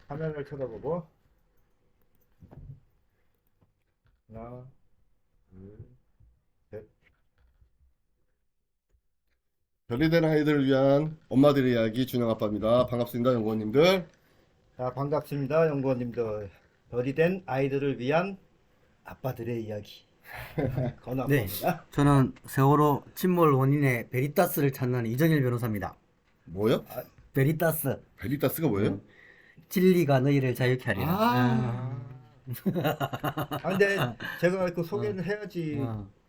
화면을 쳐다보고 하나, 둘, 셋. 별이 된 아이들을 위한 엄마들의 이야기 준영 아빠입니다. 반갑습니다, 연구원님들. 자, 반갑습니다, 연구원님들. 별이 된 아이들을 위한 아빠들의 이야기. 건 네, 아빠입니다. 저는 세월호 침몰 원인의 베리타스를 찾는 이정일 변호사입니다. 뭐요? 베리타스, 베리타스가 뭐예요? 진리가 너희를 자유케 하리라. 아, 근데 제가 그 소개를 해야지 예,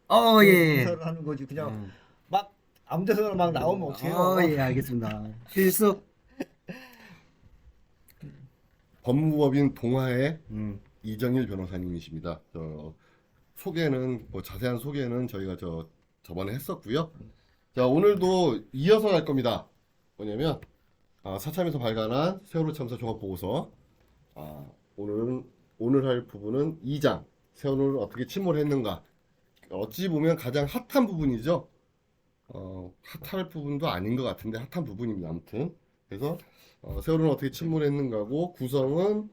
그 예. 인사를 하는 거지. 그냥 막 아무 데서나 막 나오면 어떡해요? 예, 알겠습니다. 필수. 법무법인 동아의 음, 이정일 변호사님이십니다. 소개는 뭐 자세한 소개는 저희가 저번에 했었고요. 자, 오늘도 이어서 할 겁니다. 뭐냐면 사참에서 발간한 세월호 참사 종합 보고서. 오늘 할 부분은 2장 세월호를 어떻게 침몰했는가. 어찌 보면 가장 핫한 부분이죠. 핫할 부분도 아닌 것 같은데 핫한 부분입니다. 아무튼 그래서 세월호는 어떻게 침몰했는가고 구성은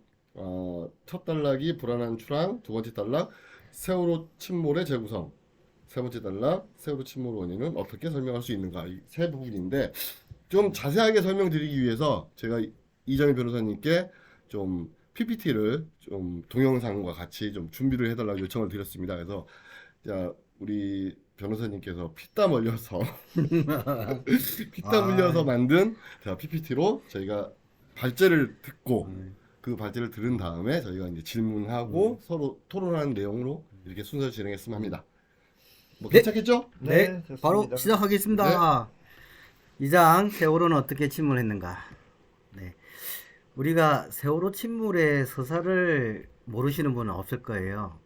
첫 단락이 불안한 출항, 두 번째 단락 세월호 침몰의 재구성, 세 번째 단락 세월호 침몰 원인은 어떻게 설명할 수 있는가, 이 세 부분인데 좀 자세하게 설명드리기 위해서 제가 이정희 변호사님께 좀 PPT를 좀 동영상과 같이 좀 준비를 해달라고 요청을 드렸습니다. 그래서 자, 우리 변호사님께서 피땀 흘려서 피땀 흘려서 만든 PPT로 저희가 발제를 듣고 그 발제를 들은 다음에 저희가 이제 질문하고 서로 토론하는 내용으로 이렇게 순서 진행했으면 합니다. 뭐 네. 괜찮겠죠? 네, 좋습니다. 바로 시작하겠습니다. 2장 세월호는 어떻게 침몰했는가. 네, 우리가 세월호 침몰의 서사를 모르시는 분은 없을 거예요.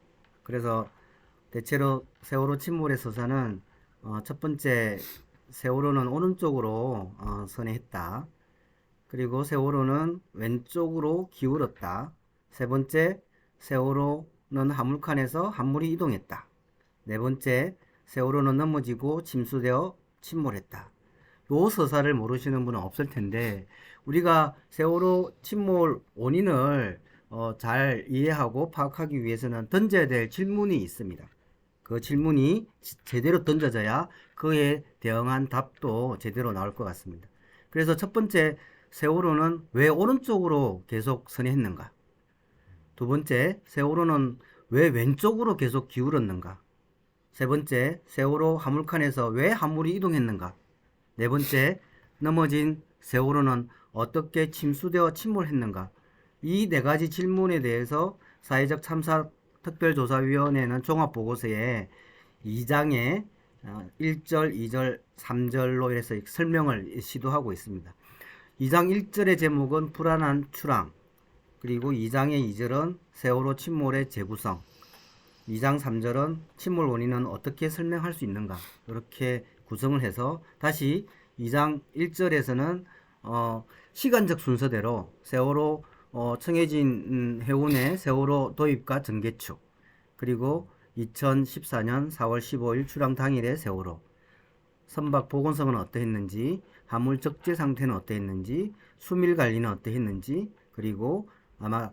그래서 대체로 세월호 침몰의 서사는 첫 번째 세월호는 오른쪽으로 선회했다. 그리고 세월호는 왼쪽으로 기울었다. 세 번째, 세월호는 화물칸에서 한물이 이동했다. 네 번째, 세월호는 넘어지고 침수되어 침몰했다. 요 서사를 모르시는 분은 없을 텐데 우리가 세월호 침몰 원인을 잘 이해하고 파악하기 위해서는 던져야 될 질문이 있습니다. 그 질문이 제대로 던져져야 그에 대응한 답도 제대로 나올 것 같습니다. 그래서 첫 번째, 세월호는 왜 오른쪽으로 계속 선회했는가? 두 번째, 세월호는 왜 왼쪽으로 계속 기울었는가? 세 번째, 세월호 화물칸에서 왜 화물이 이동했는가? 네 번째, 넘어진 세월호는 어떻게 침수되어 침몰했는가? 이 네 가지 질문에 대해서 사회적 참사 특별조사위원회는 종합보고서에 2장에 1절, 2절, 3절로 이래서 설명을 시도하고 있습니다. 2장 1절의 제목은 불안한 출항, 그리고 2장의 2절은 세월호 침몰의 재구성, 2장 3절은 침몰 원인은 어떻게 설명할 수 있는가, 이렇게 구성을 해서 다시 2장 1절에서는 시간적 순서대로 세월호 청해진 해운의 세월호 도입과 전개축, 그리고 2014년 4월 15일 출항 당일의 세월호, 선박 보건성은 어떠했는지, 화물 적재 상태는 어떠했는지, 수밀 관리는 어떠했는지, 그리고 아마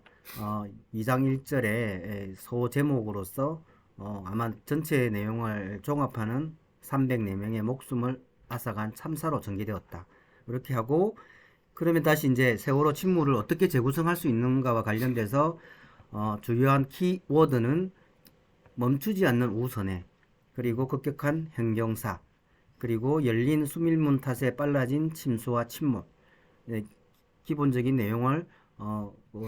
2장 1절의 소 제목으로서 아마 전체 내용을 종합하는 304명의 목숨을 앗아간 참사로 전개되었다. 이렇게 하고, 그러면 다시 이제 세월호 침몰을 어떻게 재구성할 수 있는가와 관련돼서 주요한 키워드는 멈추지 않는 우선회, 그리고 급격한 현경사, 그리고 열린 수밀문 탓에 빨라진 침수와 침몰, 네, 기본적인 내용을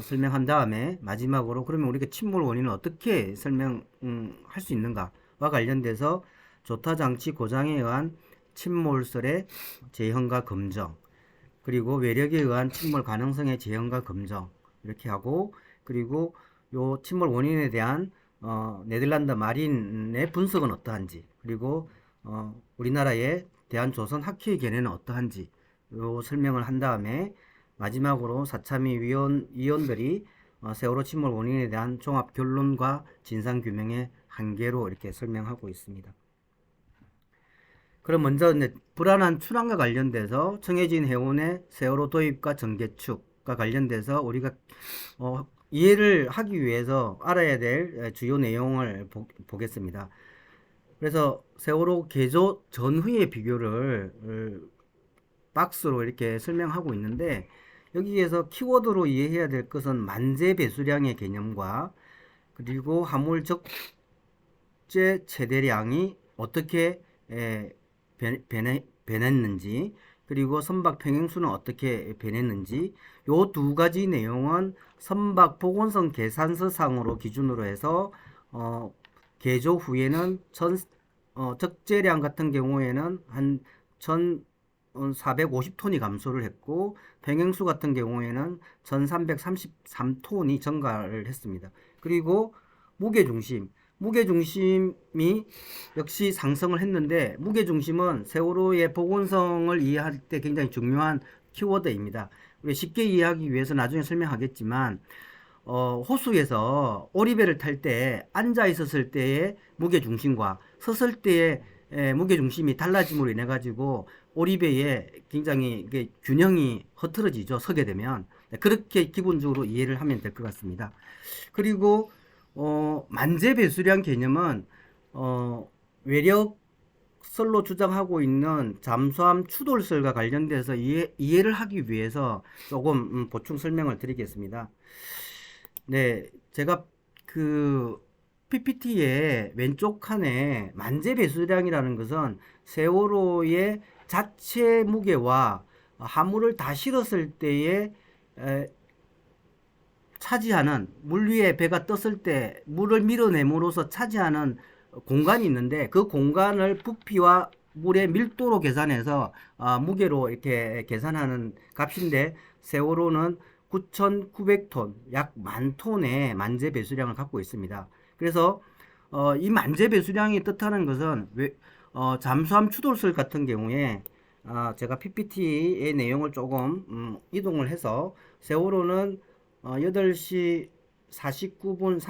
설명한 다음에 마지막으로 그러면 우리가 침몰 원인을 어떻게 설명할 수 있는가와 관련돼서 조타장치 고장에 의한 침몰설의 재현과 검정, 그리고 외력에 의한 침몰 가능성의 재현과 검정, 이렇게 하고, 그리고 요 침몰 원인에 대한 네덜란드 마린의 분석은 어떠한지, 그리고 우리나라의 대한조선 학회의 견해는 어떠한지 요 설명을 한 다음에 마지막으로 사참위 위원들이 세월호 침몰 원인에 대한 종합 결론과 진상 규명의 한계로 이렇게 설명하고 있습니다. 그럼 먼저 이제 불안한 출항과 관련돼서 청해진 해운의 세월호 도입과 전개축, 세월호가 관련돼서 우리가 이해를 하기 위해서 알아야 될 주요 내용을 보겠습니다. 그래서 세월호 개조 전후의 비교를 박스로 이렇게 설명하고 있는데, 여기에서 키워드로 이해해야 될 것은 만재 배수량의 개념과, 그리고 화물 적재 최대량이 어떻게 변했는지, 그리고 선박 평행수는 어떻게 변했는지, 요 두 가지 내용은 선박 복원성 계산서 상으로 기준으로 해서 개조 후에는 적재량 같은 경우에는 한 1,450톤이 감소를 했고, 평행수 같은 경우에는 1,333톤이 증가를 했습니다. 그리고 무게중심이 역시 상승을 했는데, 무게중심은 세월호의 복원성을 이해할 때 굉장히 중요한 키워드입니다. 우리 쉽게 이해하기 위해서 나중에 설명하겠지만, 호수에서 오리배를 탈 때 앉아 있었을 때의 무게중심과 섰을 때의 무게중심이 달라짐으로 인해 가지고 오리배에 굉장히 균형이 흐트러지죠. 서게 되면. 그렇게 기본적으로 이해를 하면 될 것 같습니다. 그리고 만재 배수량 개념은 외력설로 주장하고 있는 잠수함 추돌설과 관련돼서 이해를 하기 위해서 조금 보충 설명을 드리겠습니다. 네, 제가 그 PPT의 왼쪽 칸에 만재 배수량이라는 것은 세월호의 자체 무게와 화물을 다 실었을 때에 차지하는, 물 위에 배가 떴을 때 물을 밀어내므로써 차지하는 공간이 있는데, 그 공간을 부피와 물의 밀도로 계산해서 무게로 이렇게 계산하는 값인데, 세월호는 9,900톤, 약 10,000톤의 만재 배수량을 갖고 있습니다. 그래서 이 만재 배수량이 뜻하는 것은 잠수함 추돌설 같은 경우에 제가 PPT의 내용을 조금 이동을 해서, 세월호는 8시 49분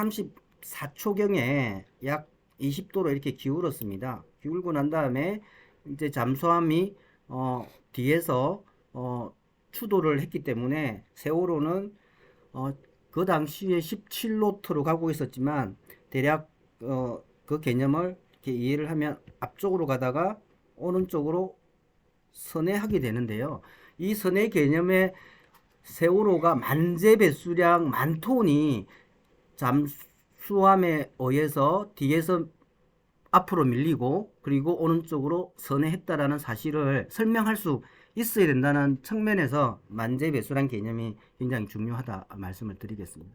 34초경에 약 20도로 이렇게 기울었습니다. 기울고 난 다음에 이제 잠수함이 뒤에서 추돌을 했기 때문에 세월호는 그 당시에 17노트로 가고 있었지만, 대략 그 개념을 이렇게 이해를 하면 앞쪽으로 가다가 오른쪽으로 선회하게 되는데요. 이 선회 개념의 세월호가 만재 배수량 10,000톤이 잠수함에 의해서 뒤에서 앞으로 밀리고 그리고 오른쪽으로 선회했다라는 사실을 설명할 수 있어야 된다는 측면에서 만재 배수량 개념이 굉장히 중요하다 말씀을 드리겠습니다.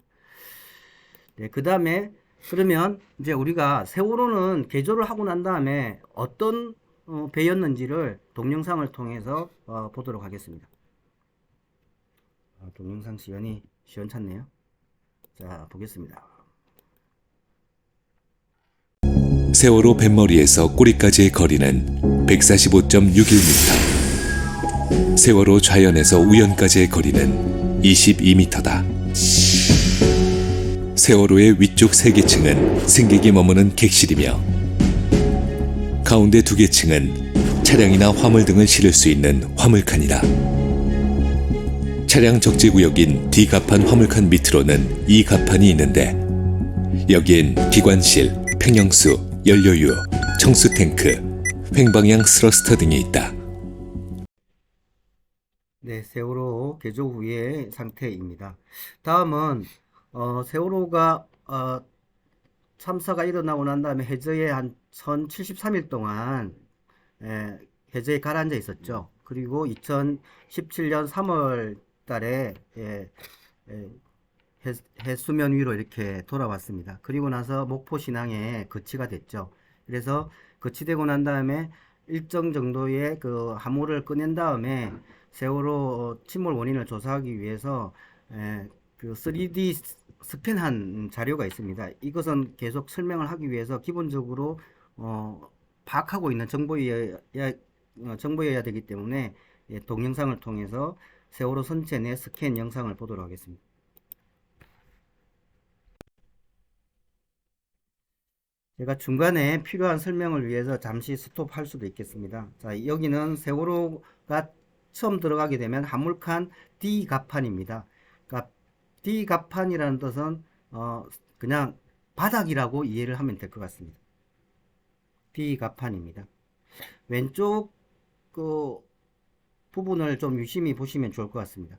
네, 그 다음에 그러면 이제 우리가 세월호는 개조를 하고 난 다음에 어떤 배였는지를 동영상을 통해서 보도록 하겠습니다. 동영상 시연이 시원찮네요. 자, 보겠습니다. 세월호 뱃머리에서 꼬리까지의 거리는 145.61m. 세월호 좌연에서 우연까지의 거리는 22m다. 세월호의 위쪽 3계층은 승객이 머무는 객실이며, 가운데 2계층은 차량이나 화물 등을 실을 수 있는 화물칸이다. 차량 적재구역인 D갑판 화물칸 밑으로는 E갑판이 있는데, 여기엔 기관실, 평형수, 연료유, 청수탱크, 횡방향 스러스터 등이 있다. 네, 세월호 개조 후의 상태입니다. 다음은 세월호가 참사가 일어나고 난 다음에 해저에 한 1,073일 동안 해저에 가라앉아 있었죠. 그리고 2017년 3월 달에 해수면 위로 이렇게 돌아왔습니다. 그리고 나서 목포 신항에 거치가 됐죠. 그래서 거치되고 난 다음에 일정 정도의 그 화물을 꺼낸 다음에 세월호 침몰 원인을 조사하기 위해서 그 3D 스캔한 자료가 있습니다. 이것은 계속 설명을 하기 위해서 기본적으로 파악하고 있는 정보여야 되기 때문에 동영상을 통해서 세월호 선체 내 스캔 영상을 보도록 하겠습니다. 제가 중간에 필요한 설명을 위해서 잠시 스톱할 수도 있겠습니다. 자, 여기는 세월호가 처음 들어가게 되면 한물칸 D갑판입니다. 그러니까 D갑판이라는 뜻은 그냥 바닥이라고 이해를 하면 될 것 같습니다. D갑판입니다. 왼쪽 그 부분을 좀 유심히 보시면 좋을 것 같습니다.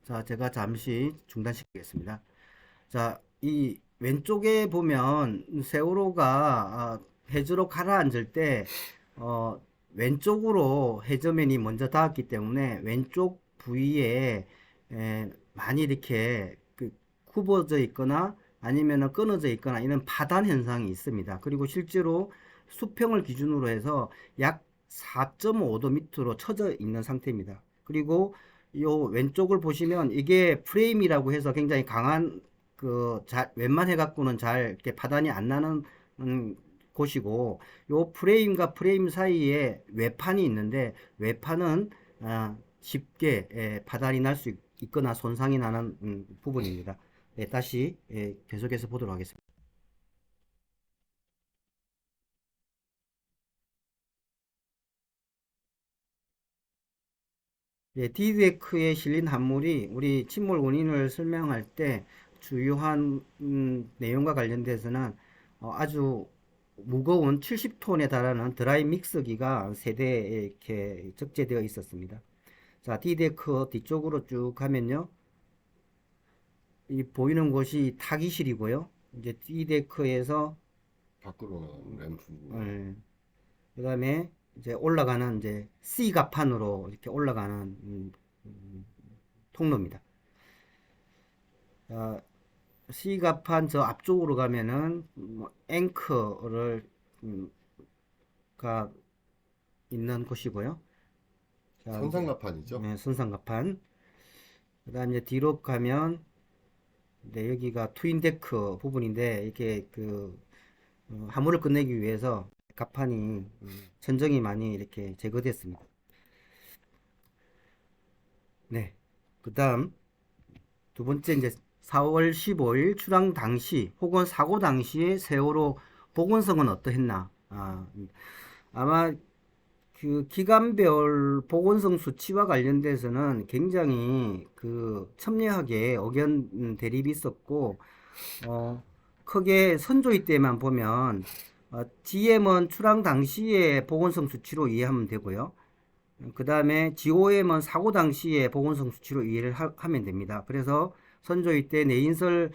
자, 제가 잠시 중단시키겠습니다. 자, 이 왼쪽에 보면 세월호가 해저로 가라앉을 때 왼쪽으로 해저면이 먼저 닿았기 때문에 왼쪽 부위에 많이 이렇게 굽어져 있거나 아니면 끊어져 있거나 이런 파단 현상이 있습니다. 그리고 실제로 수평을 기준으로 해서 약 4.5도 밑으로 쳐져 있는 상태입니다. 그리고 요 왼쪽을 보시면 이게 프레임이라고 해서 굉장히 강한 웬만해 갖고는 잘 이렇게 파단이 안 나는 곳이고, 요 프레임과 프레임 사이에 외판이 있는데 외판은 쉽게 파단이 날 수 있거나 손상이 나는 부분입니다. 네, 다시 계속해서 보도록 하겠습니다. D데크에 실린 함물이 우리 침몰 원인을 설명할 때 주요한 내용과 관련돼서는 아주 무거운 70톤에 달하는 드라이 믹서기가 3대 이렇게 적재되어 있었습니다. 자, D데크 뒤쪽으로 쭉 가면요, 이 보이는 곳이 타기실이고요. 이제 D데크에서 밖으로 나가는 램프. 그 다음에 이제 올라가는 이제 C갑판으로 이렇게 올라가는 통로입니다. C갑판 저 앞쪽으로 가면은 앵커를 가 있는 곳이고요. 자, 선상갑판이죠. 네, 선상갑판. 그 다음 이제 뒤로 가면 네, 여기가 트윈데크 부분인데 이렇게 화물을 끝내기 위해서 갑판이 천정이 많이 이렇게 제거됐습니다. 네, 그 다음 두 번째 이제 4월 15일 출항 당시 혹은 사고 당시에 세월호 복원성은 어떠했나? 아마 그 기간별 복원성 수치와 관련돼서는 굉장히 첨예하게 의견 대립이 있었고, 크게 선조위 때만 보면 GM은 출항 당시에 복원성 수치로 이해하면 되고요. 그 다음에 GOM은 사고 당시에 복원성 수치로 이해를 하면 됩니다. 그래서 선조위 때 내인설의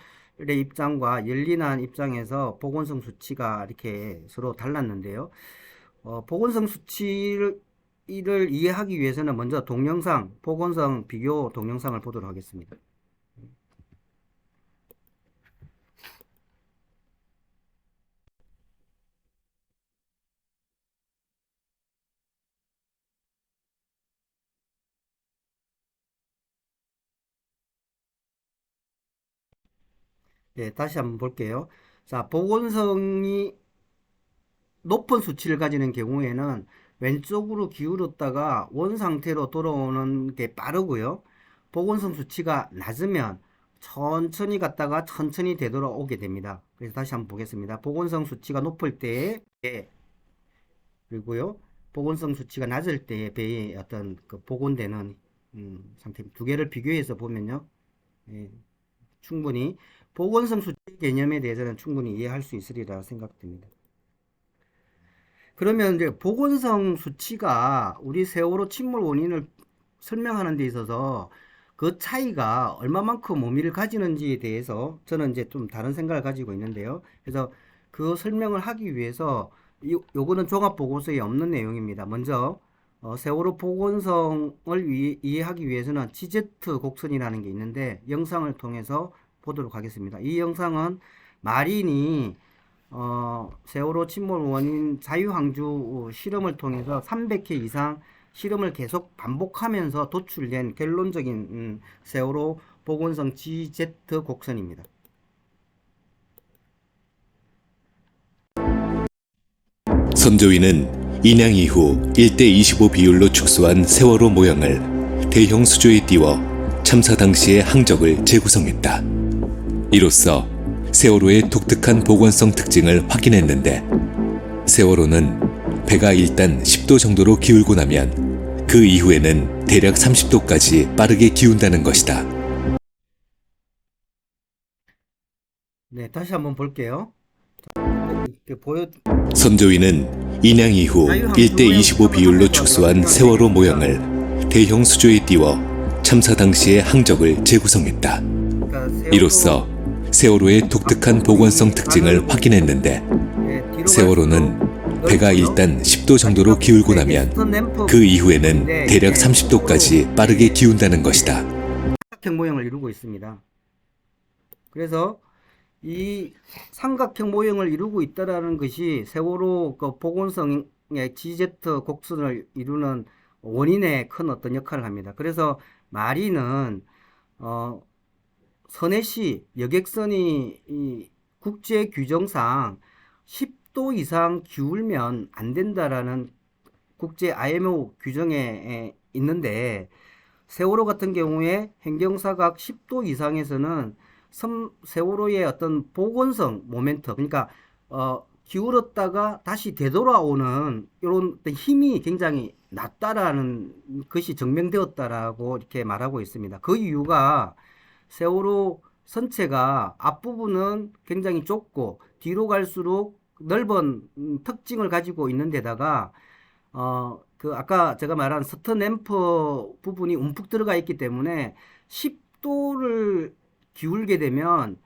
입장과 열린한 입장에서 복원성 수치가 이렇게 서로 달랐는데요. 복원성 수치를 이해하기 위해서는 먼저 동영상, 복원성 비교 동영상을 보도록 하겠습니다. 네, 다시 한번 볼게요. 자, 복원성이 높은 수치를 가지는 경우에는 왼쪽으로 기울었다가 원 상태로 돌아오는 게 빠르고요. 복원성 수치가 낮으면 천천히 갔다가 천천히 되돌아오게 됩니다. 그래서 다시 한번 보겠습니다. 복원성 수치가 높을 때에 배, 그리고요, 복원성 수치가 낮을 때에 배의 어떤 복원되는 상태, 두 개를 비교해서 보면요, 충분히 복원성 수치 개념에 대해서는 충분히 이해할 수 있으리라 생각됩니다. 그러면 이제 복원성 수치가 우리 세월호 침몰 원인을 설명하는 데 있어서 그 차이가 얼마만큼 의미를 가지는지에 대해서 저는 이제 좀 다른 생각을 가지고 있는데요. 그래서 그 설명을 하기 위해서 요거는 종합보고서에 없는 내용입니다. 먼저 세월호 복원성을 이해하기 위해서는 GZ 곡선이라는 게 있는데 영상을 통해서 보도록 하겠습니다. 이 영상은 마린이 세월호 침몰 원인 자유항주 실험을 통해서 300회 이상 실험을 계속 반복하면서 도출된 결론적인 세월호 복원성 GZ 곡선입니다. 선조위는 인양 이후 1:25 비율로 축소한 세월호 모형을 대형 수조에 띄워 참사 당시의 항적을 재구성했다. 이로써 세월호의 독특한 복원성 특징을 확인했는데, 세월호는 배가 일단 10도 정도로 기울고 나면 그 이후에는 대략 30도까지 빠르게 기운다는 것이다. 네, 다시 한번 볼게요. 이렇게 선조위는 인양 이후 1대 25 비율로 축소한 세월호 모형을 대형 수조에 띄워 참사 당시의 항적을 재구성했다. 이로써 세월호의 독특한 복원성 특징을 확인했는데, 세월호는 배가 일단 10도 정도로 기울고 나면 그 이후에는 대략 30도까지 빠르게 기운다는 것이다. 삼각형 모형을 이루고 있습니다. 그래서 이 삼각형 모형을 이루고 있다라는 것이 세월호 그 복원성의 GZ 곡선을 이루는 원인에 큰 어떤 역할을 합니다. 그래서 마리는 서해시 여객선이 이 국제 규정상 10도 이상 기울면 안 된다라는 국제 IMO 규정에 있는데, 세월호 같은 경우에 행경사각 10도 이상에서는 세월호의 어떤 복원성 모멘트, 그러니까 기울었다가 다시 되돌아오는 이런 힘이 굉장히 낮다라는 것이 증명되었다라고 이렇게 말하고 있습니다. 그 이유가 세월호 선체가 앞부분은 굉장히 좁고 뒤로 갈수록 넓은 특징을 가지고 있는 데다가 그 아까 제가 말한 스턴램프 부분이 움푹 들어가 있기 때문에 10도를 기울게 되면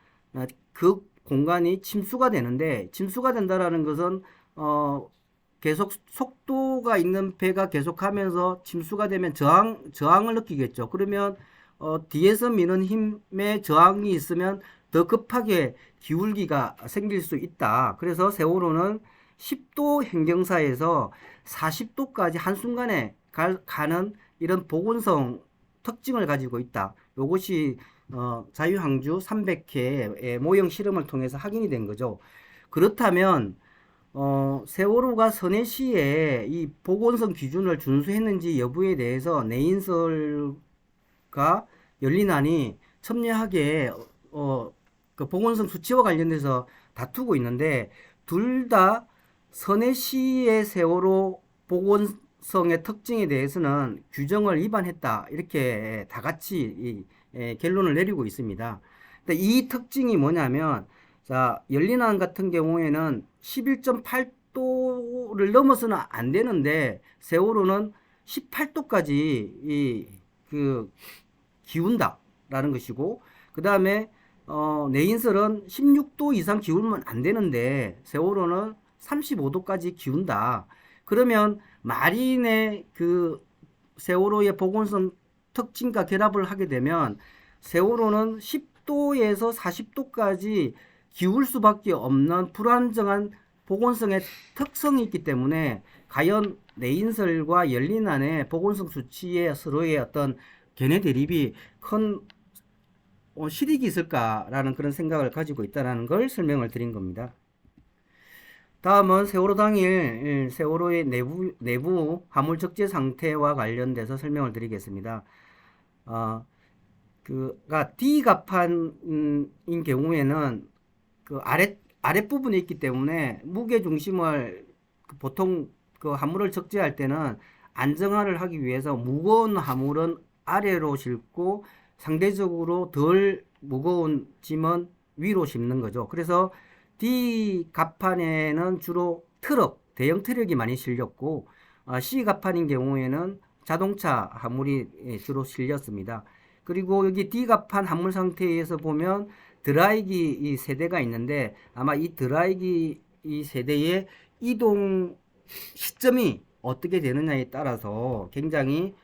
그 공간이 침수가 되는데, 침수가 된다라는 것은 계속 속도가 있는 배가 계속하면서 침수가 되면 저항을 느끼겠죠. 그러면 뒤에서 미는 힘에 저항이 있으면 더 급하게 기울기가 생길 수 있다. 그래서 세월호는 10도 행경사에서 40도까지 한순간에 가는 이런 복원성 특징을 가지고 있다. 이것이 자유항주 300회의 모형 실험을 통해서 확인이 된 거죠. 그렇다면 세월호가 서해시에 이 복원성 기준을 준수했는지 여부에 대해서 내인설과 연린안이 첨예하게 그 복원성 수치와 관련돼서 다투고 있는데, 둘 다 서해시의 세월호 복원성의 특징에 대해서는 규정을 위반했다, 이렇게 다 같이 결론을 내리고 있습니다. 이 특징이 뭐냐면, 자, 연린안 같은 경우에는 11.8도를 넘어서는 안 되는데 세월호는 18도까지 기운다라는 것이고, 그 다음에 내인설은 16도 이상 기울면 안 되는데 세월호는 35도까지 기운다. 그러면 마린의 그 세월호의 복원성 특징과 결합을 하게 되면 세월호는 10도에서 40도까지 기울 수밖에 없는 불안정한 복원성의 특성이 있기 때문에, 과연 내인설과 연린안의 복원성 수치에 서로의 어떤 견해 대립이 큰 실익이 있을까라는 그런 생각을 가지고 있다는 걸 설명을 드린 겁니다. 다음은 세월호 당일 세월호의 내부 화물 적재 상태와 관련돼서 설명을 드리겠습니다. 그가 D갑판인 경우에는 그 아랫부분에 있기 때문에 무게 중심을 보통 그 화물을 적재할 때는 안정화를 하기 위해서 무거운 화물은 아래로 싣고 상대적으로 덜 무거운 짐은 위로 싣는 거죠. 그래서 D갑판에는 주로 대형 트럭이 많이 실렸고, C갑판인 경우에는 자동차 화물이 주로 실렸습니다. 그리고 여기 D갑판 화물 상태에서 보면 드라이기 이 세대가 있는데, 아마 이 드라이기 이 세대의 이동 시점이 어떻게 되느냐에 따라서 굉장히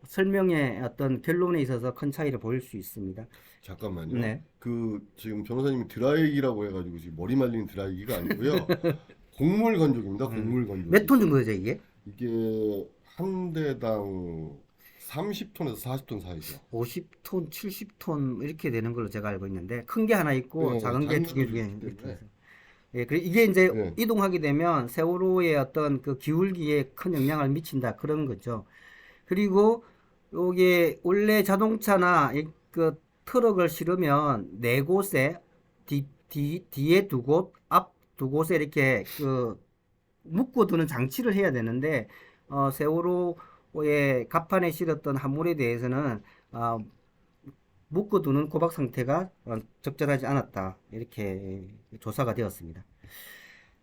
설명의 어떤 결론에 있어서 큰 차이를 보일 수 있습니다. 잠깐만요. 네. 그 지금 변호사님이 드라이기라고 해가지고 지금 머리 말리는 드라이기가 아니고요. 곡물 건조기입니다. 곡물 건조기. 몇 톤 정도 되죠, 이게? 이게 한 대당 30톤에서 40톤 사이죠. 50톤, 70톤 이렇게 되는 걸로 제가 알고 있는데, 큰 게 하나 있고 네, 작은 게 두 개 작은 이렇게 것도 해서. 예, 이게 이제 네. 이동하게 되면 세월호의 어떤 그 기울기에 큰 영향을 미친다, 그런 거죠. 그리고 요게 원래 자동차나 그 트럭을 실으면 네 곳에 뒤에 두 곳, 앞 두 곳에 이렇게 그 묶어두는 장치를 해야 되는데 세월호의 갑판에 실었던 화물에 대해서는 묶어두는 고박 상태가 적절하지 않았다 이렇게 조사가 되었습니다.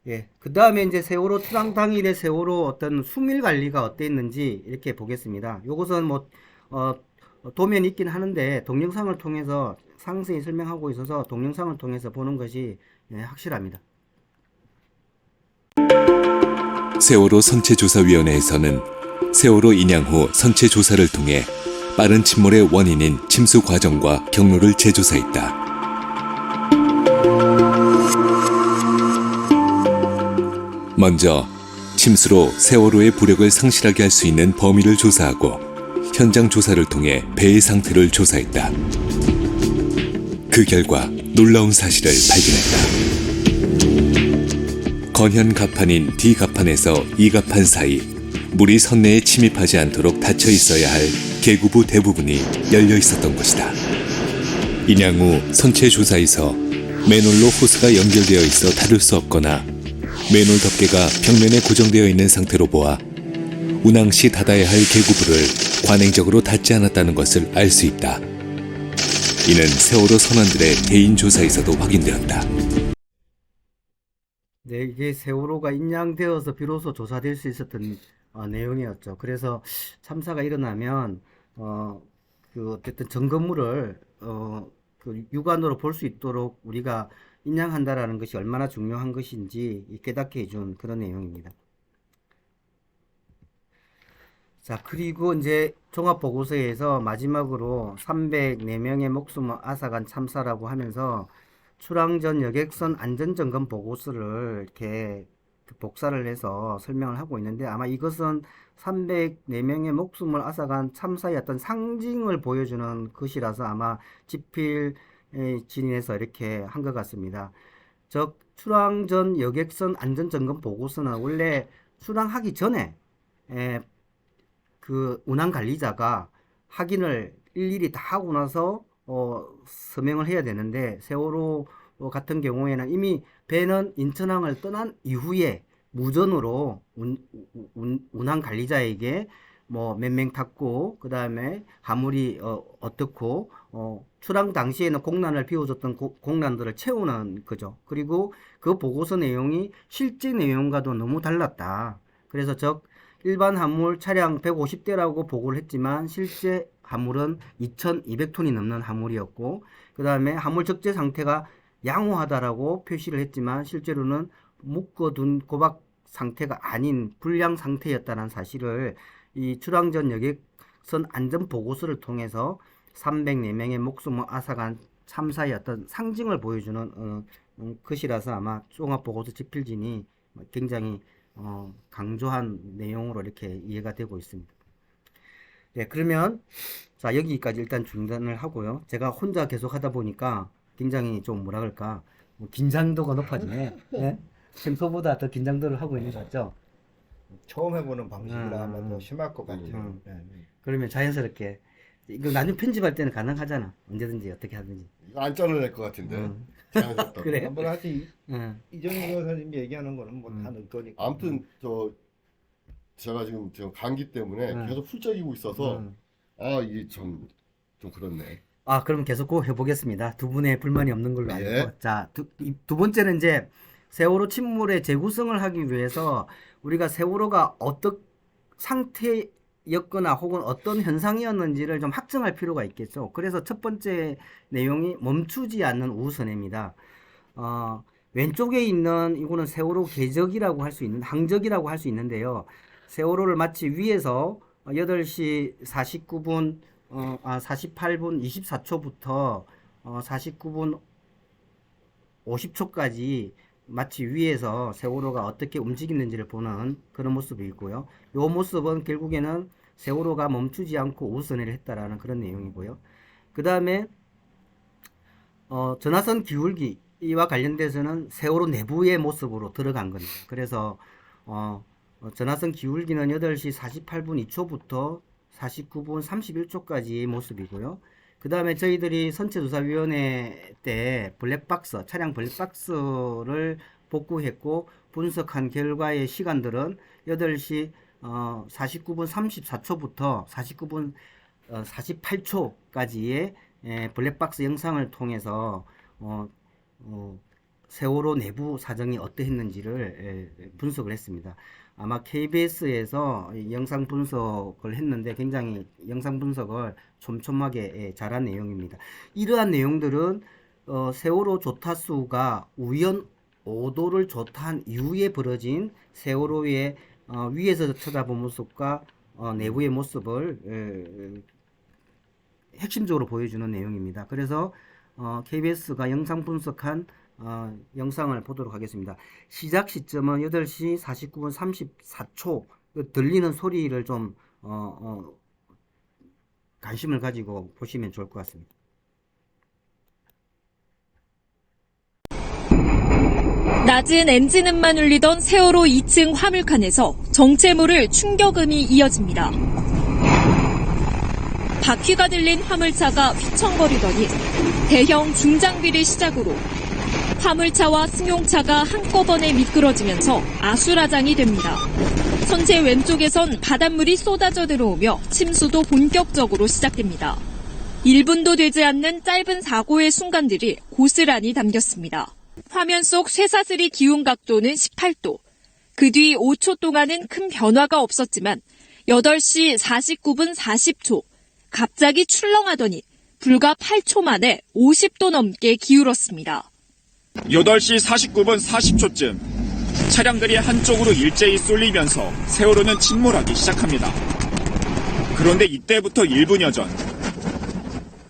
예, 그 다음에 이제 세월호 출항 당일에 세월호 어떤 수밀 관리가 어땠는지 이렇게 보겠습니다. 요것은 뭐 도면이 있긴 하는데 동영상을 통해서 상세히 설명하고 있어서 동영상을 통해서 보는 것이 확실합니다. 세월호 선체조사위원회에서는 세월호 인양 후 선체조사를 통해 빠른 침몰의 원인인 침수 과정과 경로를 재조사했다. 먼저 침수로 세월호의 부력을 상실하게 할 수 있는 범위를 조사하고 현장 조사를 통해 배의 상태를 조사했다. 그 결과 놀라운 사실을 발견했다. 건현 갑판인 D 갑판에서 E 갑판 사이 물이 선내에 침입하지 않도록 닫혀 있어야 할 계구부 대부분이 열려 있었던 것이다. 인양 후 선체 조사에서 맨홀로 호스가 연결되어 있어 닫을 수 없거나 맨홀 덮개가 벽면에 고정되어 있는 상태로 보아 운항 시 닫아야 할 계구부를 관행적으로 닫지 않았다는 것을 알 수 있다. 이는 세월호 선원들의 대인 조사에서도 확인되었다. 네, 이게 세월호가 인양되어서 비로소 조사될 수 있었던 내용이었죠. 그래서 참사가 일어나면 어쨌든 점검물을 그 육안으로 볼 수 있도록 우리가 인양한다라는 것이 얼마나 중요한 것인지 깨닫게 해준 그런 내용입니다. 자, 그리고 이제 종합보고서에서 마지막으로 304명의 목숨을 앗아간 참사라고 하면서 출항 전 여객선 안전점검 보고서를 이렇게 복사를 해서 설명을 하고 있는데 아마 이것은 304명의 목숨을 앗아간 참사의 어떤 상징을 보여주는 것이라서 아마 지필 진인해서 이렇게 한 것 같습니다. 즉 출항 전 여객선 안전점검 보고서는 원래 출항하기 전에 그 운항관리자가 확인을 일일이 다 하고 나서 서명을 해야 되는데 세월호 같은 경우에는 이미 배는 인천항을 떠난 이후에 무전으로 운항관리자에게 뭐 몇 명 탔고 그 다음에 화물이 어떻고 출항 당시에는 공란을 비워줬던 공란들을 채우는 거죠. 그리고 그 보고서 내용이 실제 내용과도 너무 달랐다. 그래서 즉 일반 화물 차량 150대라고 보고를 했지만 실제 화물은 2200톤이 넘는 화물이었고 그 다음에 화물 적재 상태가 양호하다라고 표시를 했지만 실제로는 묶어둔 고박 상태가 아닌 불량 상태였다는 사실을 이 출항 전 여객선 안전 보고서를 통해서 304명의 목숨을 앗아간 참사의 어떤 상징을 보여주는 것이라서 아마 종합보고서 집필진이 굉장히 강조한 내용으로 이렇게 이해가 되고 있습니다. 네, 그러면 자 여기까지 일단 중단을 하고요. 제가 혼자 계속 하다 보니까 굉장히 좀 뭐라 그럴까 긴장도가 높아지네. 네? 평소보다 더 긴장도를 하고 있는 것 같죠? 처음 해보는 방식이라 하면 더 심할 것 같아요. 네. 그러면 자연스럽게 이거 나중에 편집할 때는 가능하잖아. 언제든지 어떻게 하든지. 이거 안 잘라낼 것 같은데. 자연스럽다고. 그래. 한번 하지. 이정희 선생님이 얘기하는 거는 뭐 다 넣을 거니까. 아무튼 제가 지금 감기 때문에 계속 풀쩍이고 있어서 이게 좀 그렇네. 그럼 계속 꼭 해보겠습니다. 두 분의 불만이 없는 걸로 알고. 예. 자, 두 번째는 이제 세월호 침몰의 재구성을 하기 위해서 우리가 세월호가 어떤 상태였거나 혹은 어떤 현상이었는지를 좀 확정할 필요가 있겠죠. 그래서 첫 번째 내용이 멈추지 않는 우선입니다. 왼쪽에 있는 이거는 세월호 궤적이라고 할 수 있는 항적이라고 할 수 있는데요. 세월호를 마치 위에서 8시 48분 24초부터 49분 50초까지 마치 위에서 세월호가 어떻게 움직이는지를 보는 그런 모습이 있고요. 이 모습은 결국에는 세월호가 멈추지 않고 우선을 했다라는 그런 내용이고요. 그 다음에 전하선 기울기와 관련돼서는 세월호 내부의 모습으로 들어간 겁니다. 그래서 전하선 기울기는 8시 48분 2초부터 49분 31초까지의 모습이고요. 그 다음에 저희들이 선체조사위원회 때 블랙박스, 차량 블랙박스를 복구했고 분석한 결과의 시간들은 8시 49분 34초부터 49분 48초까지의 블랙박스 영상을 통해서 세월호 내부 사정이 어떠했는지를 분석을 했습니다. 아마 KBS에서 영상 분석을 했는데 굉장히 영상 분석을 촘촘하게 잘한 내용입니다. 이러한 내용들은 세월호 조타수가 우연 오도를 조타한 이후에 벌어진 세월호의 위에서 쳐다본 모습과 내부의 모습을 핵심적으로 보여주는 내용입니다. 그래서 KBS가 영상 분석한 영상을 보도록 하겠습니다. 시작 시점은 8시 49분 34초. 들리는 소리를 좀 관심을 가지고 보시면 좋을 것 같습니다. 낮은 엔진음만 울리던 세월호 2층 화물칸에서 정체모를 충격음이 이어집니다. 바퀴가 들린 화물차가 휘청거리더니 대형 중장비를 시작으로 화물차와 승용차가 한꺼번에 미끄러지면서 아수라장이 됩니다. 선체 왼쪽에선 바닷물이 쏟아져 들어오며 침수도 본격적으로 시작됩니다. 1분도 되지 않는 짧은 사고의 순간들이 고스란히 담겼습니다. 화면 속 쇠사슬이 기운 각도는 18도. 그 뒤 5초 동안은 큰 변화가 없었지만 8시 49분 40초 갑자기 출렁하더니 불과 8초 만에 50도 넘게 기울었습니다. 8시 49분 40초쯤 차량들이 한쪽으로 일제히 쏠리면서 세월호는 침몰하기 시작합니다. 그런데 이때부터 1분여 전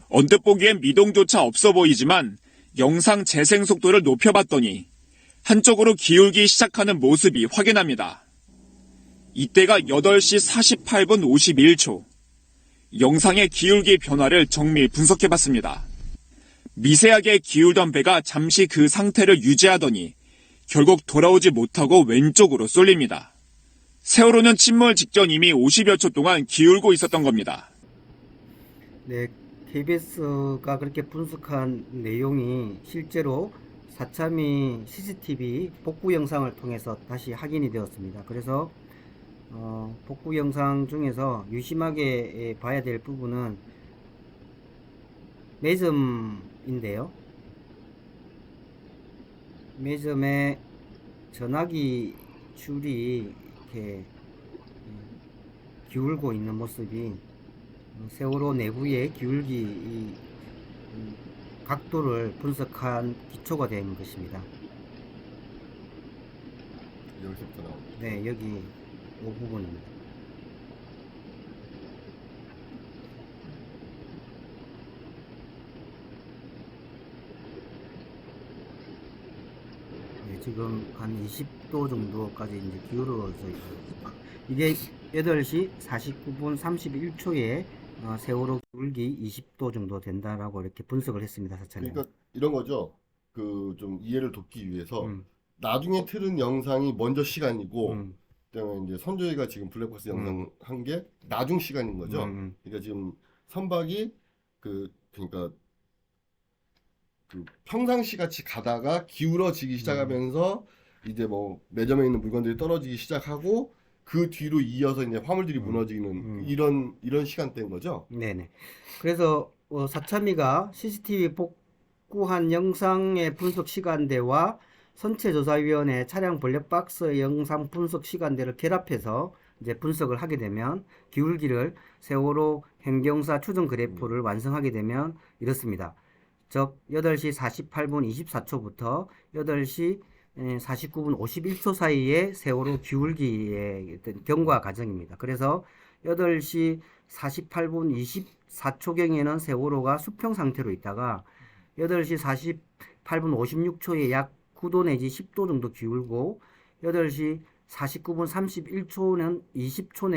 언뜻 보기엔 미동조차 없어 보이지만 영상 재생 속도를 높여봤더니 한쪽으로 기울기 시작하는 모습이 확인합니다. 이때가 8시 48분 51초. 영상의 기울기 변화를 정밀 분석해봤습니다. 미세하게 기울던 배가 잠시 그 상태를 유지하더니 결국 돌아오지 못하고 왼쪽으로 쏠립니다. 세월호는 침몰 직전 이미 50여 초 동안 기울고 있었던 겁니다. 네, KBS가 그렇게 분석한 내용이 실제로 사참이 CCTV 복구 영상을 통해서 다시 확인이 되었습니다. 그래서 복구 영상 중에서 유심하게 봐야 될 부분은 매점인데요. 매점에 전화기 줄이 이렇게 기울고 있는 모습이 세월호 내부의 기울기 각도를 분석한 기초가 된 것입니다. 여기서부터 나옵니다. 네, 여기 이 부분입니다. 네, 지금 한 20도 정도까지 이제 기울어져 있습니다. 이게 8시 49분 31초에 세월호 기울기 20도 정도 된다라고 이렇게 분석을 했습니다. 사찰이. 그러니까 이런 거죠. 그 좀 이해를 돕기 위해서 나중에 틀은 영상이 먼저 시간이고 그다음에 이제 선조이가 지금 블랙박스 영상 한 게 나중 시간인 거죠. 그러니까 지금 선박이 그러니까 그 평상시 같이 가다가 기울어지기 시작하면서 이제 뭐 매점에 있는 물건들이 떨어지기 시작하고 그 뒤로 이어서 이제 화물들이 무너지는 이런 시간대인 거죠. 네네. 그래서 사참위가 CCTV 복구한 영상의 분석 시간대와 선체조사위원회 차량 블랙박스 영상 분석 시간대를 결합해서 이제 분석을 하게 되면 기울기를 세월호 행경사 추정 그래프를 완성하게 되면 이렇습니다. 즉 8시 48분 24초부터 8시 49분 51초 사이에 세월호 기울기의 경과 과정입니다. 그래서 8시 48분 24초경에는 세월호가 수평 상태로 있다가 8시 48분 56초에 약 9도 내지 10도 정도 기울고 8시 49분 31초는 20도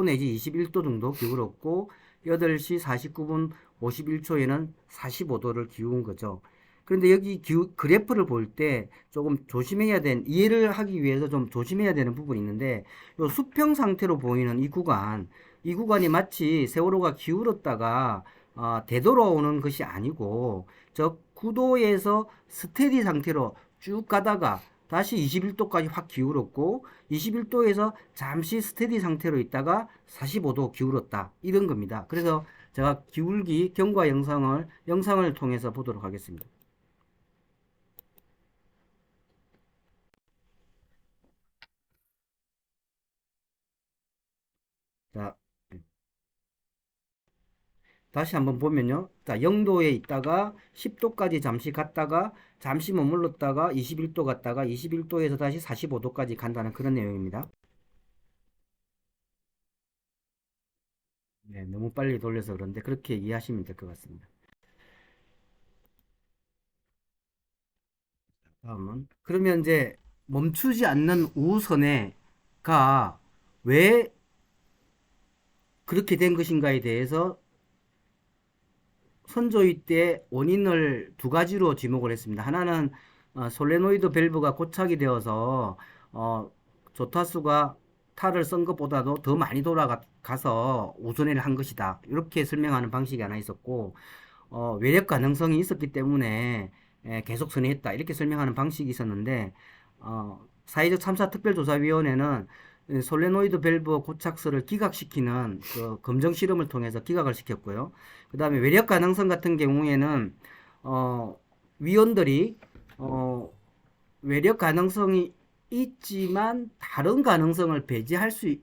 내지 21도 정도 기울었고 8시 49분 51초에는 45도를 기울은 거죠. 그런데 여기 그래프를 볼 때 조금 조심해야 되는, 이해를 하기 위해서 좀 조심해야 되는 부분이 있는데, 요 수평 상태로 보이는 이 구간이 마치 세월호가 기울었다가 되돌아오는 것이 아니고, 저 구도에서 스테디 상태로 쭉 가다가 다시 21도까지 확 기울었고 21도에서 잠시 스테디 상태로 있다가 45도 기울었다 이런 겁니다. 그래서 제가 기울기 경과 영상을 통해서 보도록 하겠습니다. 자, 다시 한번 보면요. 자, 0도에 있다가 10도까지 잠시 갔다가 잠시 머물렀다가 21도 갔다가 21도에서 다시 45도까지 간다는 그런 내용입니다. 네, 너무 빨리 돌려서 그런데 그렇게 이해하시면 될 것 같습니다. 다음은 그러면 이제 멈추지 않는 우선에가 왜 그렇게 된 것인가에 대해서 선조위 때 원인을 두 가지로 지목을 했습니다. 하나는 솔레노이드 밸브가 고착이 되어서 조타수가 탈을 쓴 것보다도 더 많이 돌아가서 우선회를 한 것이다. 이렇게 설명하는 방식이 하나 있었고 외력 가능성이 있었기 때문에 계속 선회했다. 이렇게 설명하는 방식이 있었는데 사회적 참사 특별조사위원회는 솔레노이드 밸브 고착설을 기각시키는 그 검정 실험을 통해서 기각을 시켰고요. 그 다음에 외력 가능성 같은 경우에는 위원들이 외력 가능성이 있지만 다른 가능성을 배제할 수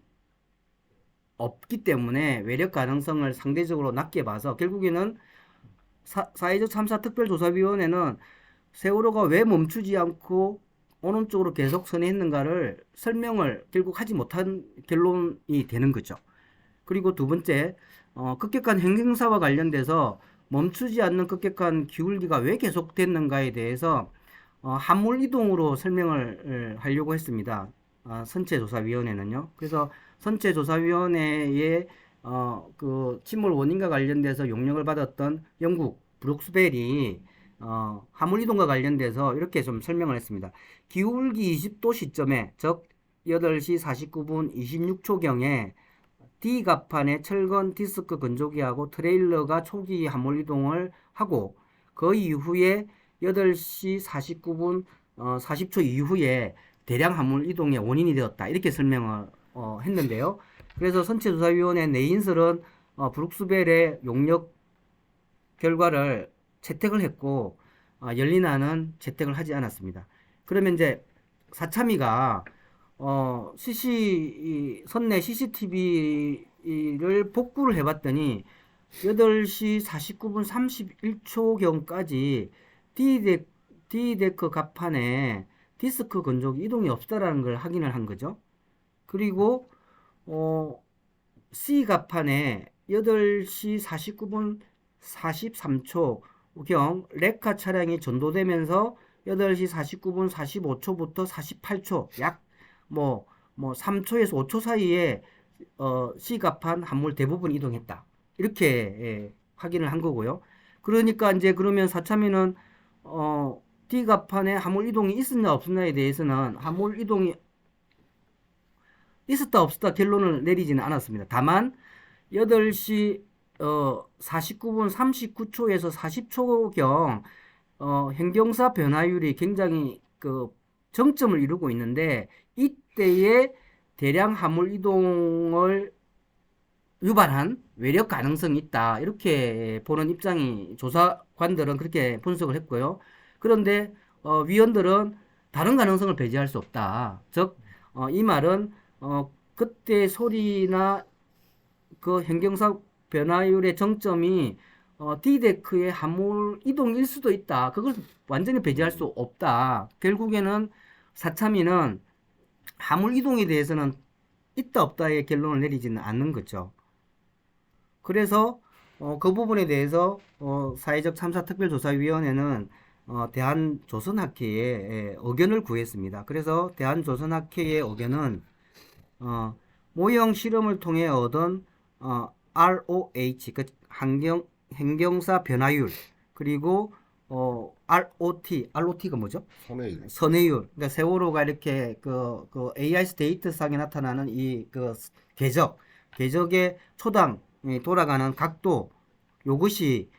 없기 때문에 외력 가능성을 상대적으로 낮게 봐서 결국에는 사회적 참사 특별조사위원회는 세월호가 왜 멈추지 않고 오른쪽으로 계속 선회했는가를 설명을 결국 하지 못한 결론이 되는 거죠. 그리고 두 번째, 급격한 행경사와 관련돼서 멈추지 않는 급격한 기울기가 왜 계속됐는가에 대해서 함물 이동으로 설명을 하려고 했습니다. 선체조사위원회는요. 그래서 선체조사위원회의 그 침몰 원인과 관련돼서 용역을 받았던 영국 브룩스벨이 화물 이동과 관련돼서 이렇게 좀 설명을 했습니다. 기울기 20도 시점에 즉 8시 49분 26초경에 D갑판에 철근 디스크 건조기하고 트레일러가 초기 화물 이동을 하고 그 이후에 8시 49분 40초 이후에 대량 화물 이동의 원인이 되었다. 이렇게 설명을 했는데요. 그래서 선체조사위원회 내인설은 브룩스벨의 용역 결과를 채택을 했고 열린안은 채택을 하지 않았습니다. 그러면 이제 사참위가 선내 CCTV를 복구를 해봤더니 8시 49분 31초경까지 D데크 갑판에 디스크 건조기 이동이 없다라는 걸 확인을 한 거죠. 그리고 C갑판에 8시 49분 43초경 레카 차량이 전도되면서 8시 49분 45초부터 48초 약 3초에서 5초 사이에 C갑판 함물 대부분 이동했다. 이렇게 확인을 한 거고요. 그러니까 이제 그러면 사참위는 D갑판에 함물 이동이 있었나 없었나에 대해서는 함물 이동이 있었다 없었다 결론을 내리지는 않았습니다. 다만 8시 49분 39초에서 40초경 행경사 변화율이 굉장히 그 정점을 이루고 있는데 이때에 대량 화물 이동을 유발한 외력 가능성이 있다. 이렇게 보는 입장이 조사관들은 그렇게 분석을 했고요. 그런데 위원들은 다른 가능성을 배제할 수 없다. 즉 이 말은 그때 소리나 그 행경사 변화율의 정점이 D데크의 화물 이동일 수도 있다. 그걸 완전히 배제할 수 없다. 결국에는 사참위는 화물 이동에 대해서는 있다 없다의 결론을 내리지는 않는 거죠. 그래서 그 부분에 대해서 사회적 참사 특별조사위원회는 대한조선학회에 의견을 구했습니다. 그래서 대한조선학회의 의견은 모형 실험을 통해 얻은 ROH, 그 행경사 변화율, 그리고 ROT가 뭐죠? 선회율. 그러니까 세월호가 이렇게 그 AIS 데이터상에 나타나는 이 그 궤적의 초당 돌아가는 각도, 요것이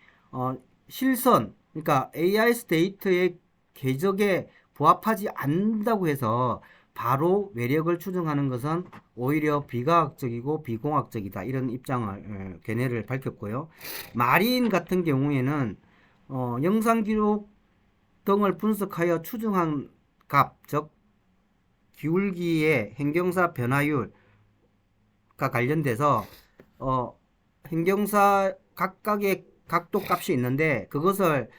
실선, 그러니까 AIS 데이터의 궤적의 부합하지 않는다고 해서 바로 외력을 추정하는 것은 오히려 비과학적이고 비공학적이다, 이런 입장을 견해를 밝혔고요. 마린 같은 경우에는 영상 기록 등을 분석하여 추정한 값, 즉 기울기의 행경사 변화율과 관련돼서 행경사 각각의 각도 값이 있는데 그것을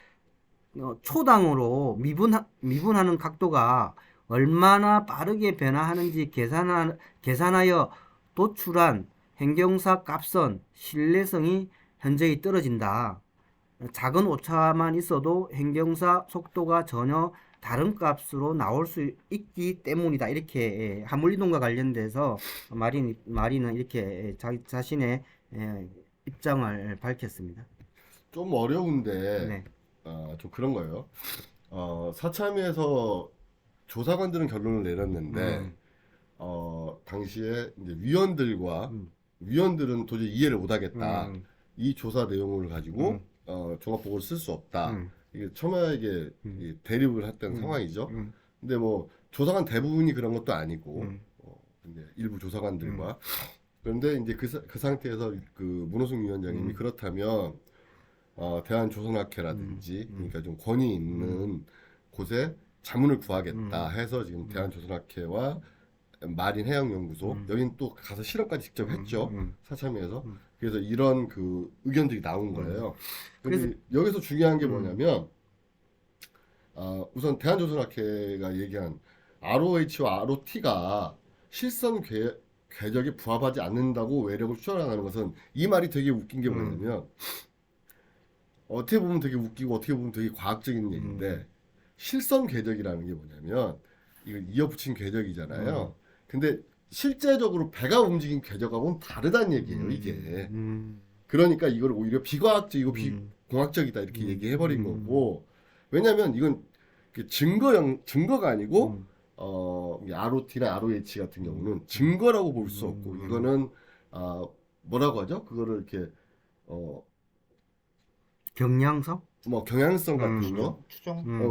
초당으로 미분하는 각도가 얼마나 빠르게 변화하는지 계산하여 도출한 행경사 값은 신뢰성이 현저히 떨어진다. 작은 오차만 있어도 행경사 속도가 전혀 다른 값으로 나올 수 있기 때문이다. 이렇게 하물이동과 관련돼서 마린은 이렇게 자신의 입장을 밝혔습니다. 좀 어려운데 네. 좀 그런 거예요. 사참위에서 조사관들은 결론을 내렸는데 당시에 이제 위원들은 도저히 이해를 못하겠다. 이 조사 내용을 가지고 종합보고를 쓸 수 없다. 이게 첨예하게 대립을 했던 상황이죠. 근데 뭐 조사관 대부분이 그런 것도 아니고 근데 일부 조사관들과 그런데 이제 그 상태에서 그 문호승 위원장님이 그렇다면 대한조선학회라든지 그러니까 좀 권위 있는 곳에 자문을 구하겠다 해서 지금 대한조선학회와 마린해양연구소 여긴 또 가서 실험까지 직접 했죠. 사참위에서. 그래서 이런 그 의견들이 나온 거예요. 그래서 여기서 중요한 게 뭐냐면 우선 대한조선학회가 얘기한 ROH와 ROT가 실선 궤적에 부합하지 않는다고 외력을 추정하는 것은 이 말이 되게 웃긴 게 뭐냐면 어떻게 보면 되게 웃기고 어떻게 보면 되게 과학적인 얘기인데 실선 궤적이라는 게 뭐냐면 이거 이어붙인 궤적이잖아요. 근데 실제적으로 배가 움직인 궤적하고는 다르다는 얘기예요, 이게. 그러니까 이걸 오히려 비과학적이고 비공학적이다 이렇게 얘기해버린 거고. 왜냐면 이건 증거가 아니고 ROT나 ROH 같은 경우는 증거라고 볼 수 없고 이거는 뭐라고 하죠? 그거를 이렇게 경량성? 뭐 경향성 같은 거,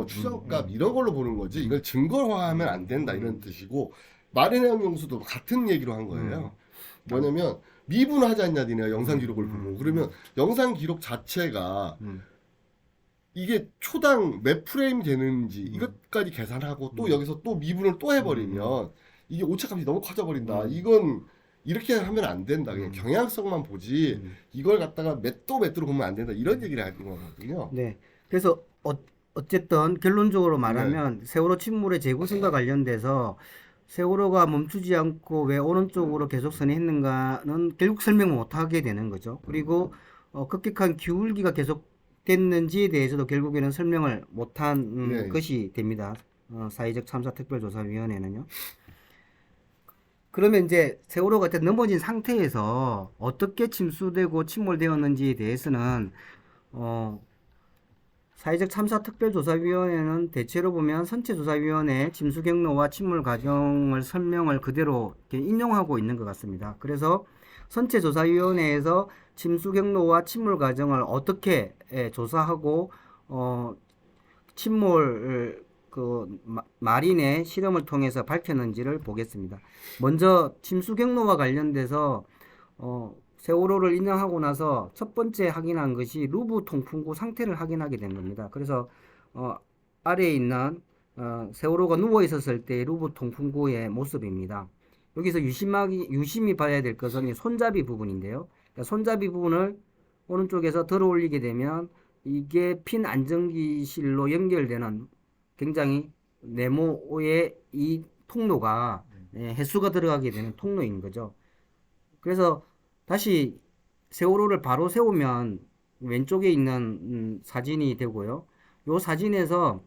추정값 이런 걸로 보는 거지. 이걸 증거화하면 안 된다 이런 뜻이고 마린해양연구소도 같은 얘기로 한 거예요. 뭐냐면 미분하지 않냐 니네가 영상 기록을 보고 그러면 영상 기록 자체가 이게 초당 몇 프레임 되는지 이것까지 계산하고 또 여기서 또 미분을 또 해버리면 이게 오차값이 너무 커져버린다. 이건 이렇게 하면 안 된다. 그냥 경향성만 보지 이걸 갖다가 몇도로 보면 안 된다. 이런 얘기를 하는 거거든요. 네. 그래서 어쨌든 결론적으로 말하면 세월호 침몰의 재구성과 관련돼서 세월호가 멈추지 않고 왜 오른쪽으로 계속 선회했는가는 결국 설명 못하게 되는 거죠. 그리고 급격한 기울기가 계속됐는지에 대해서도 결국에는 설명을 못한 것이 됩니다. 사회적 참사 특별조사위원회는요. 그러면 이제 세월호가 넘어진 상태에서 어떻게 침수되고 침몰되었는지에 대해서는 사회적 참사 특별조사위원회는 대체로 보면 선체조사위원회의 침수 경로와 침몰 과정을 설명을 그대로 이렇게 인용하고 있는 것 같습니다. 그래서 선체조사위원회에서 침수 경로와 침몰 과정을 어떻게 조사하고 침몰 마린의 실험을 통해서 밝혔는지를 보겠습니다. 먼저 침수 경로와 관련돼서 세월호를 인양하고 나서 첫 번째 확인한 것이 루브 통풍구 상태를 확인하게 된 겁니다. 그래서 아래에 있는 세월호가 누워 있었을 때 루브 통풍구의 모습입니다. 여기서 유심히 봐야 될 것은 이 손잡이 부분인데요. 그러니까 손잡이 부분을 오른쪽에서 들어 올리게 되면 이게 핀 안전기실로 연결되는 굉장히 네모의 이 통로가 해수가 들어가게 되는 통로인 거죠. 그래서 다시 세월호를 바로 세우면 왼쪽에 있는 사진이 되고요. 이 사진에서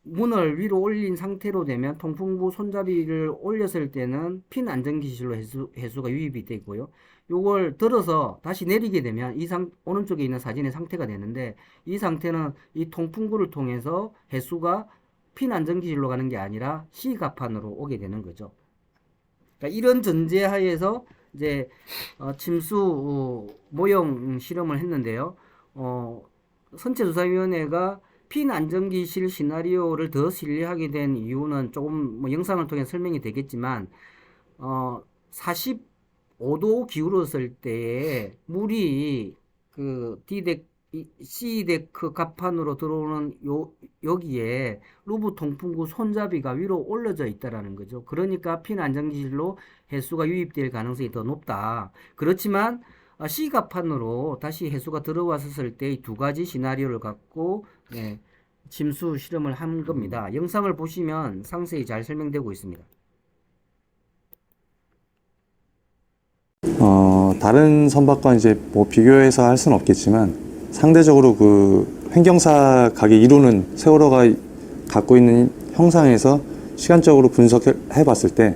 문을 위로 올린 상태로 되면 통풍구 손잡이를 올렸을 때는 핀 안전기실로 해수가 유입이 되고요. 요걸 들어서 다시 내리게 되면 오른쪽에 있는 사진의 상태가 되는데 이 상태는 이 통풍구를 통해서 해수가 핀 안전기실로 가는 게 아니라 C가판으로 오게 되는 거죠. 그러니까 이런 전제하에서 이제 침수 모형 실험을 했는데요. 선체조사위원회가 피난전기실 시나리오를 더 신뢰하게 된 이유는 조금 뭐 영상을 통해 설명이 되겠지만 45도 기울었을 때에 물이 그 C데크 갑판으로 들어오는 여기에 루브 통풍구 손잡이가 위로 올려져 있다라는 거죠. 그러니까 피난전기실로 해수가 유입될 가능성이 더 높다. 그렇지만 C 갑판으로 다시 해수가 들어왔을 때 이 두 가지 시나리오를 갖고 침수 실험을 한 겁니다. 영상을 보시면 상세히 잘 설명되고 있습니다. 다른 선박과 이제 뭐 비교해서 할 수는 없겠지만 상대적으로 그 횡경사 각이 이루는 세월호가 갖고 있는 형상에서 시간적으로 분석해 봤을 때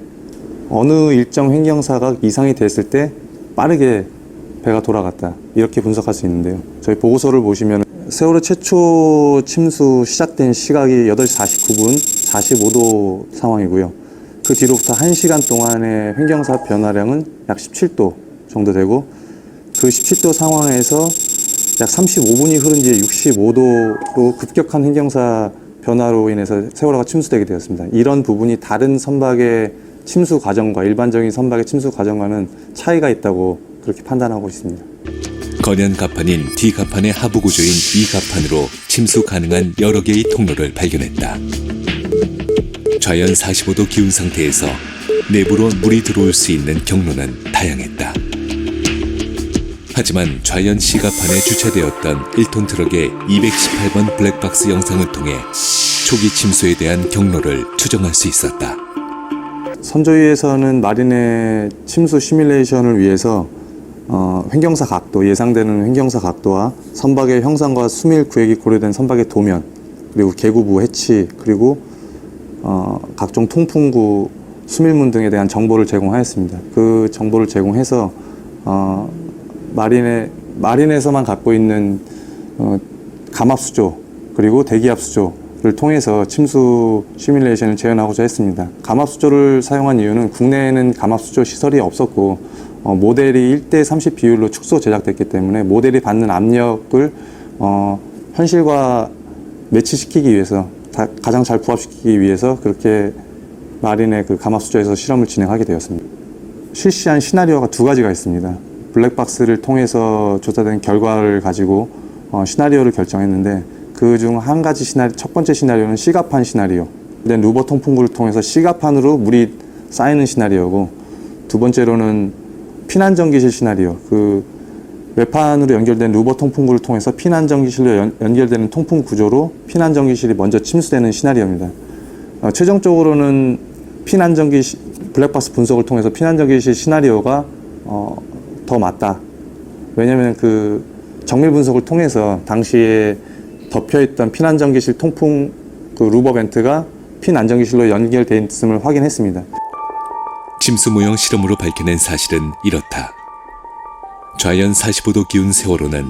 어느 일정 횡경사각 이상이 됐을 때 빠르게 배가 돌아갔다, 이렇게 분석할 수 있는데요. 저희 보고서를 보시면 세월호 최초 침수 시작된 시각이 8시 49분 45도 상황이고요. 그 뒤로부터 1시간 동안의 횡경사 변화량은 약 17도 정도 되고, 그 17도 상황에서 약 35분이 흐른 뒤에 65도로 급격한 횡경사 변화로 인해서 세월호가 침수되게 되었습니다. 이런 부분이 다른 선박의 침수 과정과 일반적인 선박의 침수 과정과는 차이가 있다고 그렇게 판단하고 있습니다. 건현 갑판인 D 갑판의 하부 구조인 E 갑판으로 침수 가능한 여러 개의 통로를 발견했다. 좌연 45도 기운 상태에서 내부로 물이 들어올 수 있는 경로는 다양했다. 하지만 좌연 C 갑판에 주차되었던 1톤 트럭의 218번 블랙박스 영상을 통해 초기 침수에 대한 경로를 추정할 수 있었다. 선조위에서는 마린의 침수 시뮬레이션을 위해서 횡경사 각도, 예상되는 횡경사 각도와 선박의 형상과 수밀 구획이 고려된 선박의 도면, 그리고 계구부 해치, 그리고 각종 통풍구, 수밀문 등에 대한 정보를 제공하였습니다. 그 정보를 제공해서 마린에서만 갖고 있는 감압수조 그리고 대기압수조를 통해서 침수 시뮬레이션을 재현하고자 했습니다. 감압수조를 사용한 이유는 국내에는 감압수조 시설이 없었고 모델이 1대30 비율로 축소 제작됐기 때문에 모델이 받는 압력을 현실과 매치시키기 위해서, 가장 잘 부합시키기 위해서 그렇게 마린의 그 감압수조에서 실험을 진행하게 되었습니다. 실시한 시나리오가 두 가지가 있습니다. 블랙박스를 통해서 조사된 결과를 가지고 시나리오를 결정했는데, 그중 한 가지 첫 번째 시나리오는 C갑판 시나리오, 루버 통풍구를 통해서 C갑판으로 물이 쌓이는 시나리오고, 두 번째로는 피난전기실 시나리오, 그 외판으로 연결된 루버 통풍구를 통해서 피난전기실로 연결되는 통풍 구조로 피난전기실이 먼저 침수되는 시나리오입니다. 최종적으로는 블랙박스 분석을 통해서 피난전기실 시나리오가 더 맞다. 왜냐하면 그 정밀 분석을 통해서 당시에 덮여있던 피난전기실 통풍 그 루버 벤트가 피난전기실로 연결되어 있음을 확인했습니다. 침수 모형 실험으로 밝혀낸 사실은 이렇다. 좌연 45도 기운 세월호는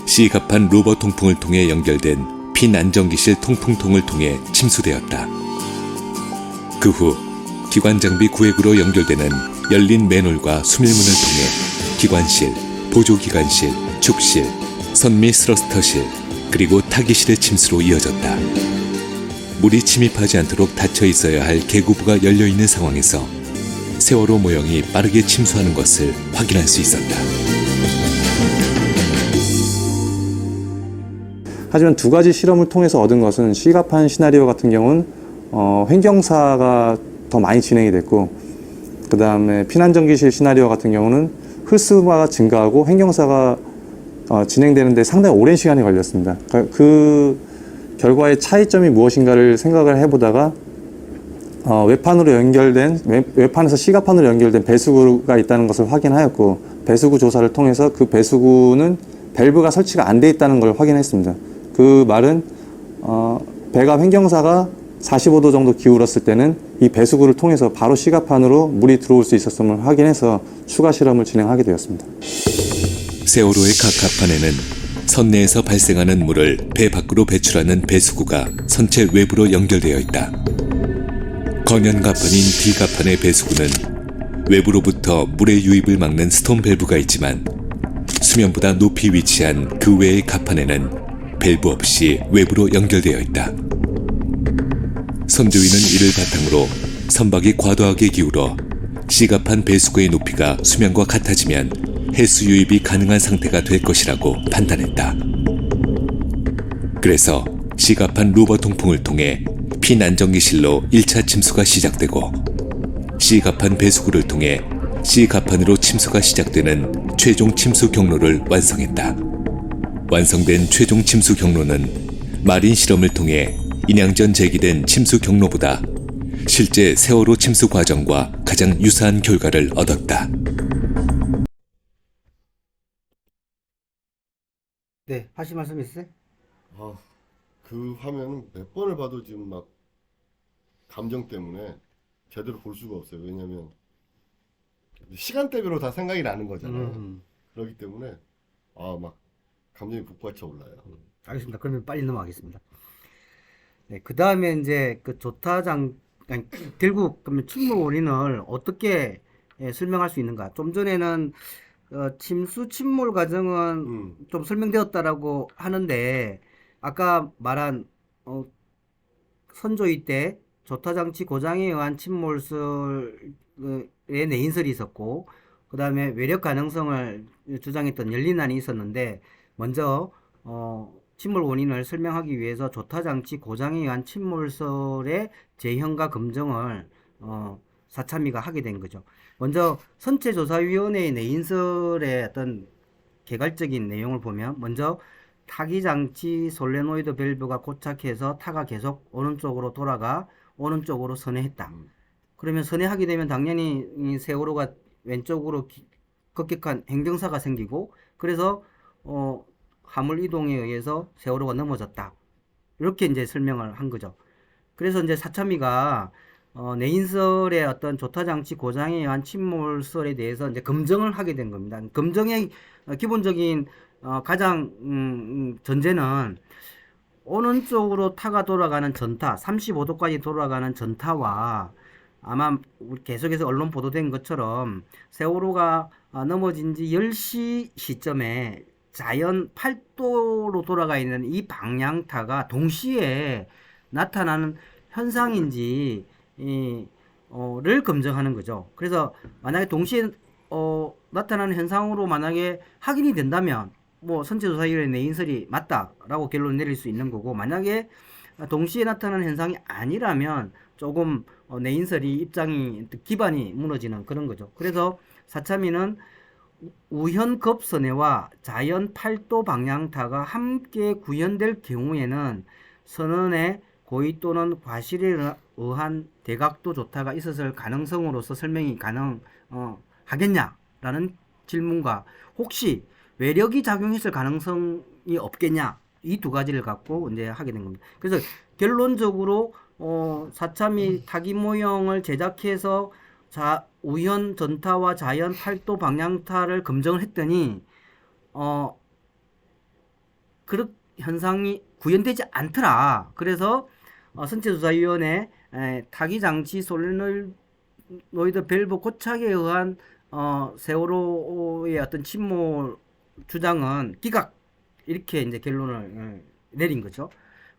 C갑판 루버 통풍을 통해 연결된 피난전기실 통풍통을 통해 침수되었다. 그 후 기관장비 구획으로 연결되는 열린 맨홀과 수밀문을 통해 기관실, 보조기관실, 축실, 선미 스러스터실, 그리고 타기실의 침수로 이어졌다. 물이 침입하지 않도록 닫혀 있어야 할 계구부가 열려있는 상황에서 세월호 모형이 빠르게 침수하는 것을 확인할 수 있었다. 하지만 두 가지 실험을 통해서 얻은 것은 C갑판 시나리오 같은 경우는 횡경사가 더 많이 진행이 됐고, 그 다음에 피난전기실 시나리오 같은 경우는 흡수가 증가하고 횡경사가 진행되는데 상당히 오랜 시간이 걸렸습니다. 그 결과의 차이점이 무엇인가를 생각을 해보다가 외판에서 C갑판으로 연결된 배수구가 있다는 것을 확인하였고, 배수구 조사를 통해서 그 배수구는 밸브가 설치가 안 돼 있다는 걸 확인했습니다. 그 말은 배가 횡경사가 45도 정도 기울었을 때는 이 배수구를 통해서 바로 C갑판으로 물이 들어올 수 있었음을 확인해서 추가 실험을 진행하게 되었습니다. 세월호의 각 갑판에는 선내에서 발생하는 물을 배 밖으로 배출하는 배수구가 선체 외부로 연결되어 있다. 건현 갑판인 D 갑판의 배수구는 외부로부터 물의 유입을 막는 스톤 밸브가 있지만 수면보다 높이 위치한 그 외의 갑판에는 밸브 없이 외부로 연결되어 있다. 선조위는 이를 바탕으로 선박이 과도하게 기울어 시가판 배수구의 높이가 수면과 같아지면 해수 유입이 가능한 상태가 될 것이라고 판단했다. 그래서 시가판 루버 통풍을 통해 피난정기실로 1차 침수가 시작되고 시가판 배수구를 통해 시가판으로 침수가 시작되는 최종 침수 경로를 완성했다. 완성된 최종 침수 경로는 마린 실험을 통해 인양전 제기된 침수 경로보다 실제 세월호 침수 과정과 가장 유사한 결과를 얻었다. 네, 하실 말씀 있으세요? 아, 그 화면은 몇 번을 봐도 지금 막 감정 때문에 제대로 볼 수가 없어요. 왜냐면 시간대별로 다 생각이 나는 거잖아요. 그렇기 때문에 막 감정이 북받쳐 올라요. 알겠습니다. 그러면 빨리 넘어가겠습니다. 네, 그 다음에 이제 그 조타장, 아니, 결국 그러면 침몰 원인을 어떻게 설명할 수 있는가? 좀 전에는 침수 침몰 과정은 좀 설명되었다라고 하는데 아까 말한 선조위 때 조타장치 고장에 의한 침몰설의 내인설이 있었고 그 다음에 외력 가능성을 주장했던 연린안이 있었는데 먼저 침몰 원인을 설명하기 위해서 조타장치 고장에 의한 침몰설의 재현과 검증을 사참위가 하게 된 거죠. 먼저 선체조사위원회의 내인설의 어떤 개괄적인 내용을 보면 먼저 타기장치 솔레노이드 밸브가 고착해서 타가 계속 오른쪽으로 돌아가 오른쪽으로 선회했다. 그러면 선회하게 되면 당연히 이 세월호가 왼쪽으로 급격한 행정사가 생기고 그래서 화물 이동에 의해서 세월호가 넘어졌다. 이렇게 이제 설명을 한 거죠. 그래서 이제 사참위가 내인설의 어떤 조타장치 고장에 의한 침몰설에 대해서 이제 검증을 하게 된 겁니다. 검증의 기본적인 가장 전제는 오른쪽으로 타가 돌아가는 전타, 35도까지 돌아가는 전타와 아마 계속해서 언론 보도된 것처럼 세월호가 넘어진 지 10시 시점에 자연 8도로 돌아가 있는 이 방향타가 동시에 나타나는 현상인지 를 검증하는 거죠. 그래서 만약에 동시에 나타나는 현상으로 만약에 확인이 된다면 뭐 선체조사위원회 내인설이 맞다라고 결론을 내릴 수 있는 거고 만약에 동시에 나타나는 현상이 아니라면 조금 내인설이 입장이 기반이 무너지는 그런 거죠. 그래서 사참위는 우현급선회와 자연 8도 방향타가 함께 구현될 경우에는 선언의 고의 또는 과실에 의한 대각도 조타가 있었을 가능성으로서 설명이 가능하겠냐라는 질문과 혹시 외력이 작용했을 가능성이 없겠냐 이 두 가지를 갖고 이제 하게 된 겁니다. 그래서 결론적으로 사참이 타기 모형을 제작해서 우현 전타와 자연 8도 방향타를 검증을 했더니 그런 현상이 구현되지 않더라. 그래서 선체조사위원회 타기장치 솔레노이드 밸브 고착에 의한 세월호의 어떤 침몰 주장은 기각 이렇게 이제 결론을 내린 거죠.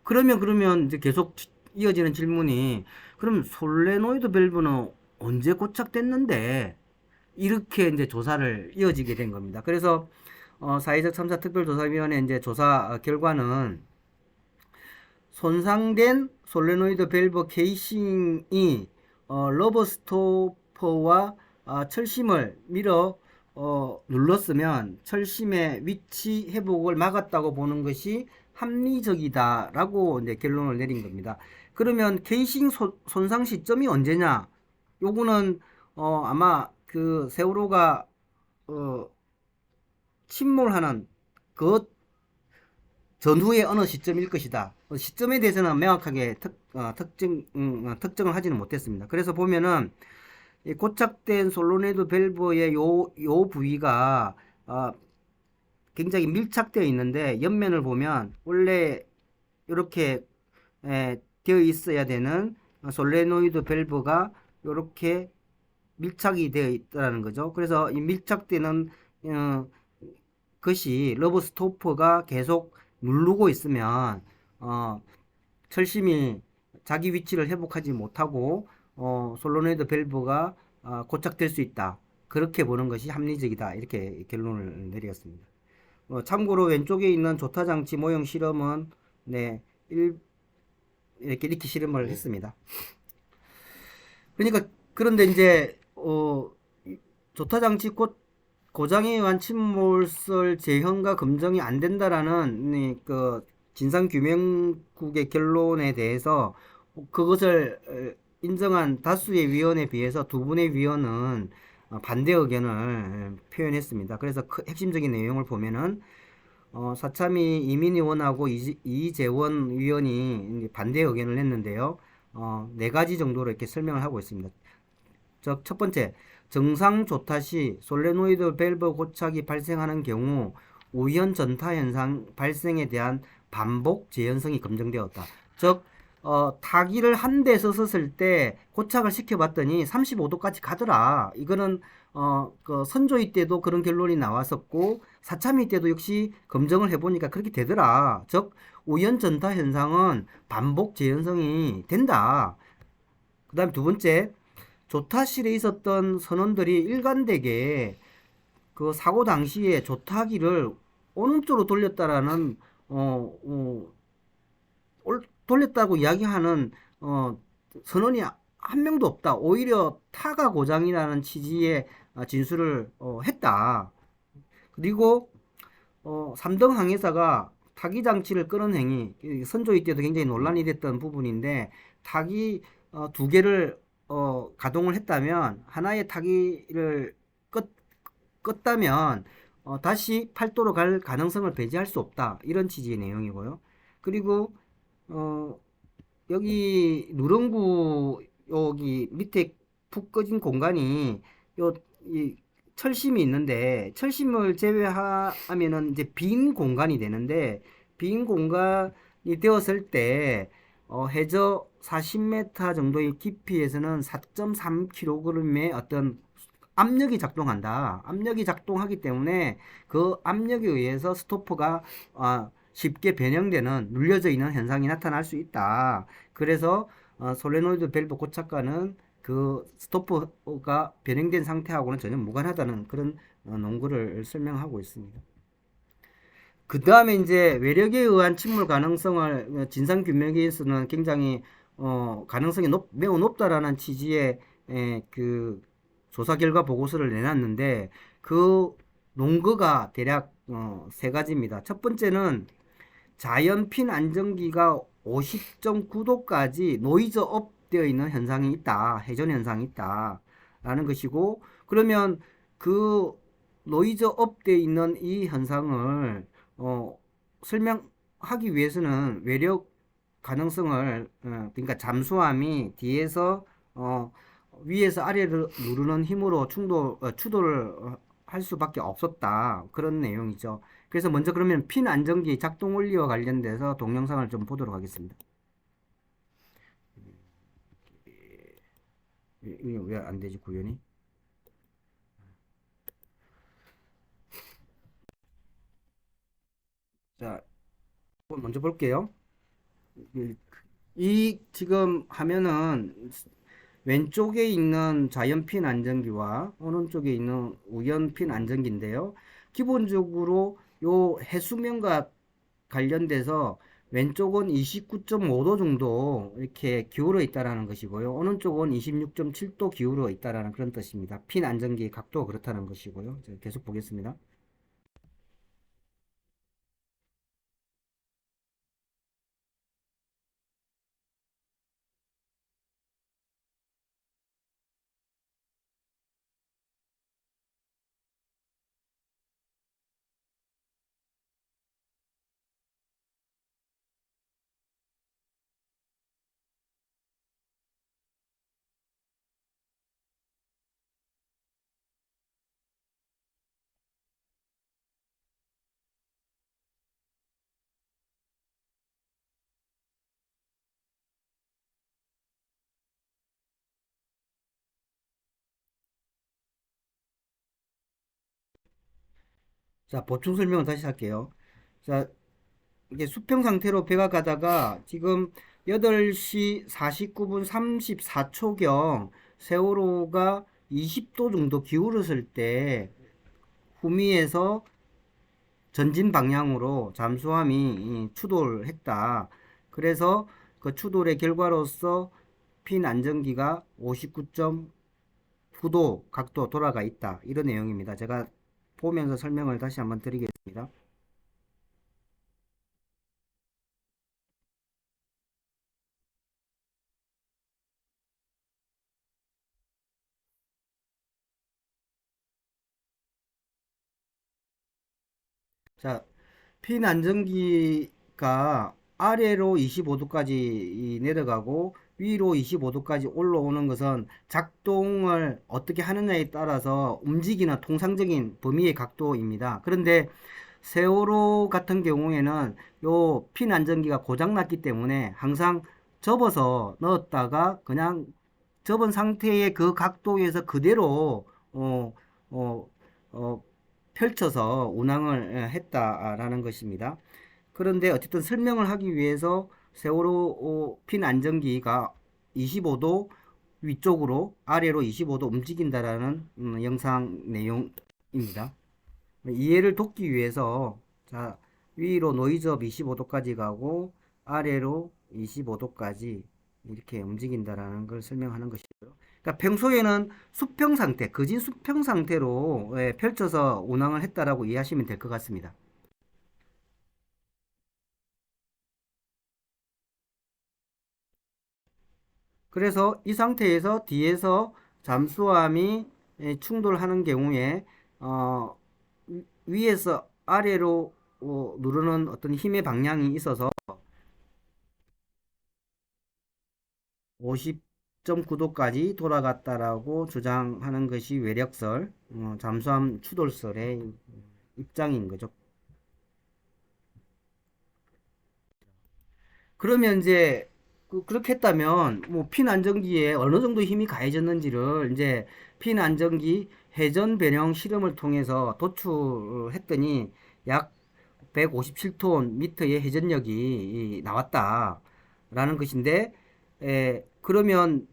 그러면 이제 계속 이어지는 질문이 그럼 솔레노이드 밸브는 언제 고착됐는데 이렇게 이제 조사를 이어지게 된 겁니다. 그래서 사회적 참사 특별조사위원회 이제 조사 결과는 손상된 솔레노이드 밸브 케이싱이 러버 스토퍼와 철심을 밀어 눌렀으면 철심의 위치 회복을 막았다고 보는 것이 합리적이다라고 이제 결론을 내린 겁니다. 그러면 케이싱 손상 시점이 언제냐? 요거는 아마 그 세월호가 침몰하는 그 전후의 어느 시점일 것이다. 시점에 대해서는 명확하게 특정을 하지는 못했습니다. 그래서 보면은 이 고착된 솔로네이드 밸브의 요 부위가 굉장히 밀착되어 있는데 옆면을 보면 원래 이렇게 되어 있어야 되는 솔레노이드 밸브가 이렇게 밀착이 되어 있다는 거죠. 그래서 이 밀착되는 것이 러버 스토퍼가 계속 누르고 있으면 철심이 자기 위치를 회복하지 못하고 솔노이드 밸브가 고착될 수 있다. 그렇게 보는 것이 합리적이다. 이렇게 결론을 내렸습니다. 참고로 왼쪽에 있는 조타장치 모형 실험은 네, 이렇게 실험을 했습니다. 그러니까 그런데 이제 조타장치 고장에 의한 침몰설 재현과 검증이 안 된다라는 그 진상규명국의 결론에 대해서 그것을 인정한 다수의 위원에 비해서 두 분의 위원은 반대 의견을 표현했습니다. 그래서 핵심적인 내용을 보면은 사참위 이민희 의원하고 이재원 위원이 반대 의견을 냈는데요. 네 가지 정도로 이렇게 설명을 하고 있습니다. 첫 번째, 정상 조타 시 솔레노이드 밸브 고착이 발생하는 경우 우연 전타 현상 발생에 대한 반복 재현성이 검증되었다. 즉, 타기를 한 대 썼을 때 고착을 시켜봤더니 35도까지 가더라. 이거는 그 선조위 때도 그런 결론이 나왔었고 사참위 때도 역시 검증을 해보니까 그렇게 되더라. 즉, 우연 전타 현상은 반복 재현성이 된다. 그 다음 두 번째, 조타실에 있었던 선원들이 일관되게 그 사고 당시에 조타기를 오른쪽으로 돌렸다라는 돌렸다고 이야기하는 선원이 한 명도 없다. 오히려 타가 고장이라는 취지의 진술을 했다. 그리고 3등 항해사가 타기 장치를 끄는 행위, 선조위 때도 굉장히 논란이 됐던 부분인데 타기 두 개를 가동을 했다면 하나의 타기를 껐다면 다시 팔도로 갈 가능성을 배제할 수 없다. 이런 취지의 내용이고요. 그리고 여기 누렁구 여기 밑에 푹 꺼진 공간이 이 철심이 있는데 철심을 제외하면은 이제 빈 공간이 되는데 빈 공간이 되었을 때 해저 40m 정도의 깊이에서는 4.3kg의 어떤 압력이 작동한다. 압력이 작동하기 때문에 그 압력에 의해서 스토퍼가 쉽게 변형되는 눌려져 있는 현상이 나타날 수 있다. 그래서 솔레노이드 밸브 고착과는 그 스토퍼가 변형된 상태하고는 전혀 무관하다는 그런 논구를 설명하고 있습니다. 그 다음에 이제 외력에 의한 침몰 가능성을 진상규명에서는 굉장히 가능성이 매우 높다라는 취지의 그 조사 결과 보고서를 내놨는데 그 논거가 대략 세 가지입니다. 첫 번째는 자연핀 안정기가 50.9도까지 노이즈 업 되어 있는 현상이 있다. 회전 현상이 있다. 라는 것이고 그러면 그 노이즈 업 되어 있는 이 현상을 설명하기 위해서는 외력 가능성을 그러니까 잠수함이 뒤에서 위에서 아래를 누르는 힘으로 추돌을 할 수밖에 없었다. 그런 내용이죠. 그래서 먼저 그러면 핀 안정기 작동 원리와 관련돼서 동영상을 좀 보도록 하겠습니다. 이게 왜 안 되지 구현이? 자, 먼저 볼게요. 이 지금 화면은 왼쪽에 있는 자연핀 안정기와 오른쪽에 있는 우연핀 안정기인데요. 기본적으로 요 해수면과 관련돼서 왼쪽은 29.5도 정도 이렇게 기울어 있다라는 것이고요. 오른쪽은 26.7도 기울어 있다라는 그런 뜻입니다. 핀 안정기의 각도가 그렇다는 것이고요. 계속 보겠습니다. 자, 보충 설명을 다시 할게요. 자, 이게 수평 상태로 배가 가다가 지금 8시 49분 34초경 세월호가 20도 정도 기울었을 때 후미에서 전진 방향으로 잠수함이 추돌을 했다. 그래서 그 추돌의 결과로서 핀 안정기가 59.9도 각도 돌아가 있다. 이런 내용입니다. 제가 보면서 설명을 다시 한번 드리겠습니다. 자, 핀 안정기가 아래로 25도까지 내려가고 위로 25도까지 올라오는 것은 작동을 어떻게 하느냐에 따라서 움직이는 통상적인 범위의 각도입니다. 그런데 세월호 같은 경우에는 요 핀 안정기가 고장났기 때문에 항상 접어서 넣었다가 그냥 접은 상태의 그 각도에서 그대로 펼쳐서 운항을 했다라는 것입니다. 그런데 어쨌든 설명을 하기 위해서 세월호 핀 안정기가 25도 위쪽으로 아래로 25도 움직인다라는 영상 내용입니다. 이해를 돕기 위해서 자, 위로 노이즈업 25도까지 가고 아래로 25도까지 이렇게 움직인다라는 걸 설명하는 것이고요. 그러니까 평소에는 수평 상태, 거진 수평 상태로 펼쳐서 운항을 했다라고 이해하시면 될 것 같습니다. 그래서 이 상태에서 뒤에서 잠수함이 충돌하는 경우에 위에서 아래로 누르는 어떤 힘의 방향이 있어서 50.9도까지 돌아갔다라고 주장하는 것이 외력설, 잠수함 추돌설의 입장인 거죠. 그러면 이제 그렇게 했다면 뭐 핀 안정기에 어느 정도 힘이 가해졌는지를 이제 핀 안정기 회전 변형 실험을 통해서 도출했더니 약 157톤 미터의 회전력이 나왔다라는 것인데, 그러면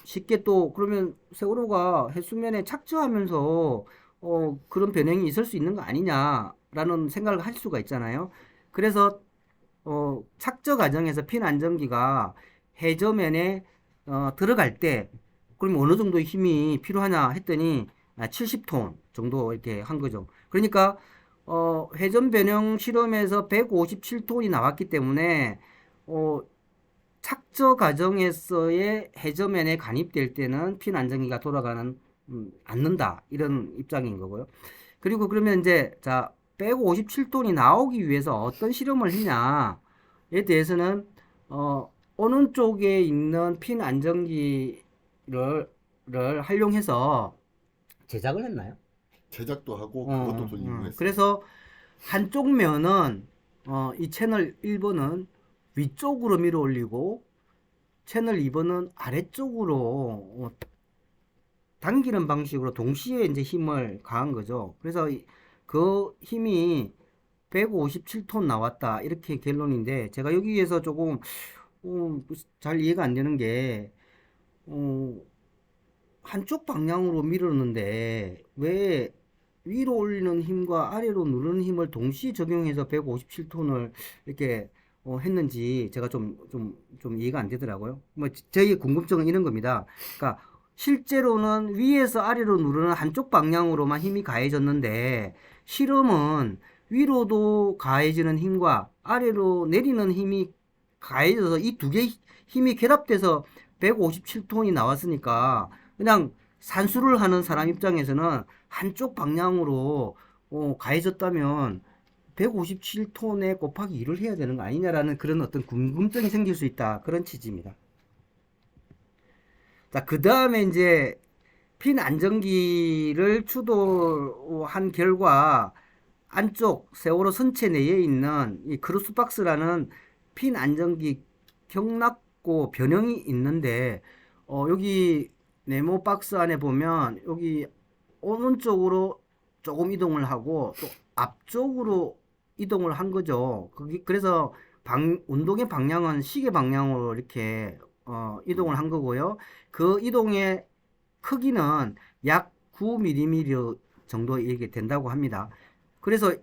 쉽게 또 그러면 세월호가 해수면에 착지하면서 그런 변형이 있을 수 있는 거 아니냐라는 생각을 할 수가 있잖아요. 그래서 착저 과정에서 핀 안정기가 해저면에 들어갈 때 그럼 어느 정도 힘이 필요하냐 했더니 70톤 정도 이렇게 한 거죠. 그러니까 회전 변형 실험에서 157톤이 나왔기 때문에 착저 과정에서의 해저면에 간입될 때는 핀 안정기가 돌아가는 않는다 이런 입장인 거고요. 그리고 그러면 이제 자 157톤이 나오기 위해서 어떤 실험을 했냐에 대해서는 어느 쪽에 있는 핀 안정기를 활용해서 제작을 했나요? 제작도 하고 그것도 돌리고 했어요. 그래서 한쪽 면은 이 채널 1번은 위쪽으로 밀어 올리고 채널 2번은 아래쪽으로 당기는 방식으로 동시에 이제 힘을 가한 거죠. 그래서 그 힘이 157톤 나왔다 이렇게 결론인데, 제가 여기에서 조금 잘 이해가 안 되는 게 한쪽 방향으로 밀었는데 왜 위로 올리는 힘과 아래로 누르는 힘을 동시에 적용해서 157톤을 이렇게 했는지 제가 좀 이해가 안 되더라고요. 뭐 저희 궁금증은 이런 겁니다. 그러니까 실제로는 위에서 아래로 누르는 한쪽 방향으로만 힘이 가해졌는데 실험은 위로도 가해지는 힘과 아래로 내리는 힘이 가해져서 이 두 개의 힘이 결합돼서 157톤이 나왔으니까 그냥 산수를 하는 사람 입장에서는 한쪽 방향으로 가해졌다면 157톤에 곱하기 2를 해야 되는 거 아니냐라는 그런 어떤 궁금증이 생길 수 있다. 그런 취지입니다. 자, 그 다음에 이제 핀 안정기를 추돌한 결과 안쪽 세월호 선체 내에 있는 이 크루스박스라는 핀 안정기 경락고 변형이 있는데 여기 네모 박스 안에 보면 여기 오른쪽으로 조금 이동을 하고 또 앞쪽으로 이동을 한 거죠. 그래서 운동의 방향은 시계 방향으로 이렇게 이동을 한 거고요. 그 이동의 크기는 약 9mm 정도 이렇게 된다고 합니다. 그래서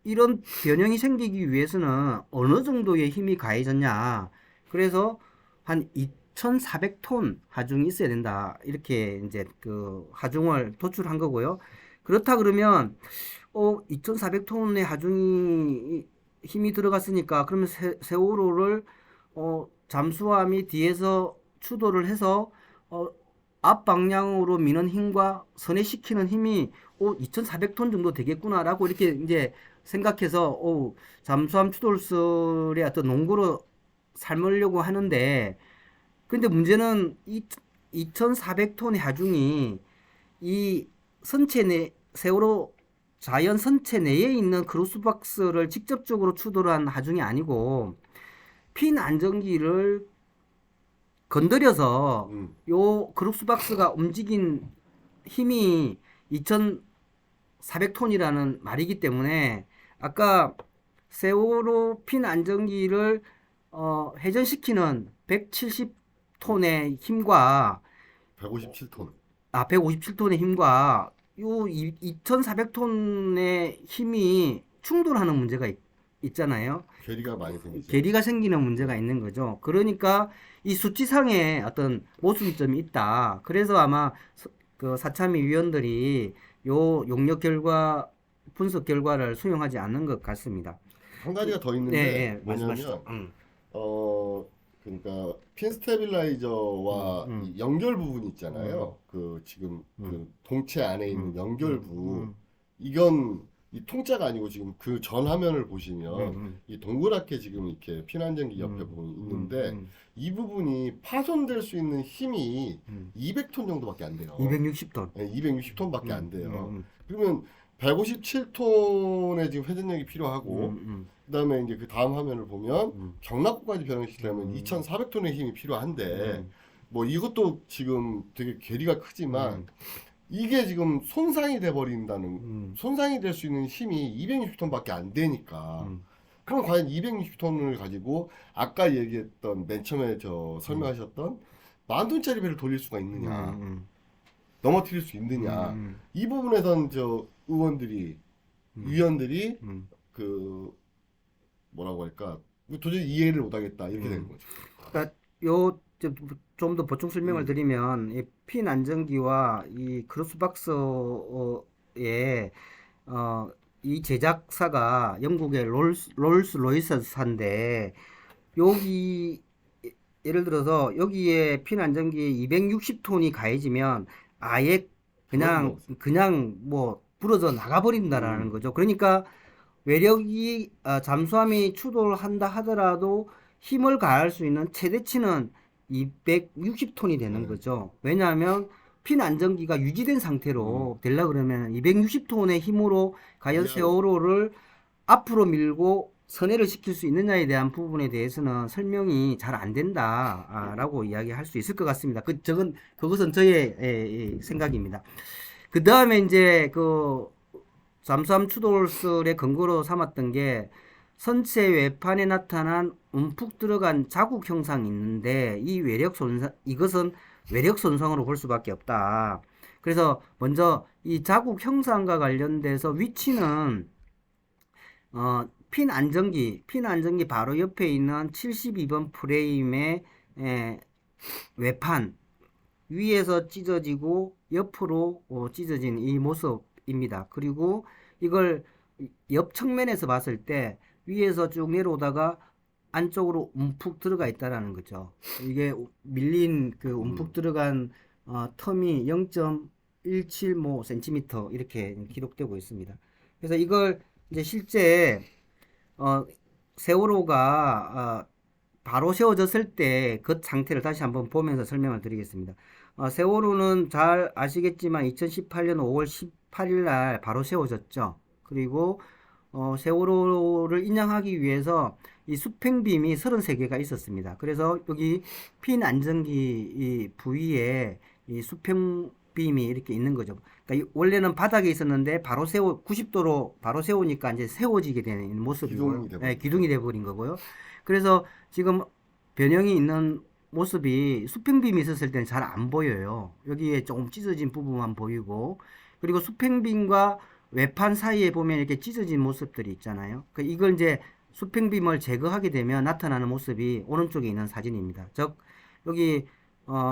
이런 변형이 생기기 위해서는 어느 정도의 힘이 가해졌냐. 그래서 한 2,400톤 하중이 있어야 된다. 이렇게 이제 그 하중을 도출한 거고요. 그렇다 그러면 2,400톤의 하중이 힘이 들어갔으니까 그러면 세월호를 잠수함이 뒤에서 추돌을 해서 앞 방향으로 미는 힘과 선회시키는 힘이 2,400톤 정도 되겠구나라고 이렇게 이제 생각해서 잠수함 추돌설의 어떤 논거로 삼으려고 하는데, 근데 문제는 2,400톤의 하중이 이 세월호 자연 선체 내에 있는 크루스박스를 직접적으로 추돌한 하중이 아니고 핀 안정기를 건드려서 요 크루스박스가 움직인 힘이 2,400톤이라는 말이기 때문에 아까 세월호 핀 안정기를 회전시키는 170톤의 힘과 157톤. 157톤의 힘과 요 2,400톤의 힘이 충돌하는 문제가 있잖아요. 괴리가 많이 생기죠. 괴리가 생기는 문제가 있는 거죠. 그러니까 이 수치상의 어떤 모순점이 있다. 그래서 아마 그 사참위 위원들이 요 용역 결과 분석 결과를 수용하지 않는 것 같습니다. 한 가지가 더 있는데 네, 뭐냐면 말씀하시죠. 그러니까 핀 스테빌라이저와 이 연결 부분 있잖아요. 그 지금 그 동체 안에 있는 연결부 이건 이 통짜가 아니고 지금 그 전 화면을 보시면 이 동그랗게 지금 이렇게 핀 안정기 옆에 부분이 있는데 이 부분이 파손될 수 있는 힘이 200톤 정도밖에 안 돼요. 260톤. 네, 260톤밖에 안 돼요. 그러면 157톤의 지금 회전력이 필요하고 그다음에 이제 그 다음 화면을 보면 경락고까지 변형시키려면 2,400톤의 힘이 필요한데 뭐 이것도 지금 되게 괴리가 크지만 이게 지금 손상이 돼 버린다는 손상이 될 수 있는 힘이 260톤밖에 안 되니까 그럼 과연 260톤을 가지고 아까 얘기했던 맨 처음에 설명하셨던 10,000톤짜리 배를 돌릴 수가 있느냐 넘어뜨릴 수 있느냐 이 부분에선 의원들이 위원들이 그 뭐라고 할까 도저히 이해를 못하겠다 이렇게 되는 거죠. 그러니까 좀 더 보충 설명을 드리면 이 핀 안정기와 이 크루스박스의 이 제작사가 영국의 롤스로이스사인데 여기 예를 들어서 여기에 핀 안정기에 260톤이 가해지면 아예 그냥 뭐 부러져 나가버린다라는 거죠. 그러니까 외력이 잠수함이 추돌한다 하더라도 힘을 가할 수 있는 최대치는 260톤이 되는 거죠. 왜냐하면 핀 안정기가 유지된 상태로 되려 그러면 260톤의 힘으로 과연 세월호를 앞으로 밀고 선회를 시킬 수 있느냐에 대한 부분에 대해서는 설명이 잘 안 된다라고 이야기할 수 있을 것 같습니다. 그것은 저의 생각입니다. 그 다음에 이제 그 잠수함 추돌설의 근거로 삼았던 게 선체 외판에 나타난 움푹 들어간 자국 형상이 있는데 이것은 외력 손상으로 볼 수밖에 없다. 그래서 먼저 이 자국 형상과 관련돼서 위치는 핀 안정기 바로 옆에 있는 72번 프레임의 외판 위에서 찢어지고 옆으로 찢어진 이 모습입니다. 그리고 이걸 옆 측면에서 봤을 때 위에서 쭉 내려오다가 안쪽으로 움푹 들어가 있다라는 거죠. 이게 밀린 그 움푹 들어간 텀이 0.17 cm 이렇게 기록되고 있습니다. 그래서 이걸 이제 실제 세월호가 바로 세워졌을 때 그 상태를 다시 한번 보면서 설명을 드리겠습니다. 세월호는 잘 아시겠지만 2018년 5월 18일 날 바로 세워졌죠. 그리고 세월호를 인양하기 위해서 이 수평빔이 33개가 있었습니다. 그래서 여기 핀 안정기 이 부위에 이 수평 빔이 이렇게 있는 거죠. 그러니까 원래는 바닥에 있었는데 바로 90도로 바로 세우니까 이제 세워지게 되는 모습이고요. 기둥이 돼버린 네, 기둥이 돼버린 거고요. 그래서 지금 변형이 있는 모습이 수평빔이 있었을 때는 잘 안 보여요. 여기에 조금 찢어진 부분만 보이고, 그리고 수평빔과 외판 사이에 보면 이렇게 찢어진 모습들이 있잖아요. 이걸 이제 수평빔을 제거하게 되면 나타나는 모습이 오른쪽에 있는 사진입니다. 즉 여기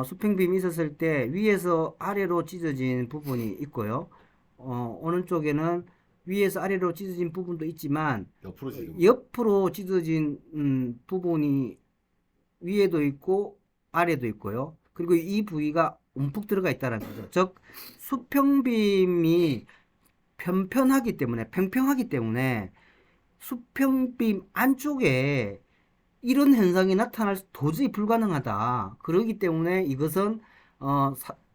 수평빔이 있었을 때 위에서 아래로 찢어진 부분이 있고요. 오른쪽에는 위에서 아래로 찢어진 부분도 있지만 옆으로 지금 옆으로 찢어진 부분이 위에도 있고 아래도 있고요. 그리고 이 부위가 움푹 들어가 있다는 거죠. 즉 수평빔이 평평하기 때문에 수평빔 안쪽에 이런 현상이 나타날 도저히 불가능하다. 그렇기 때문에 이것은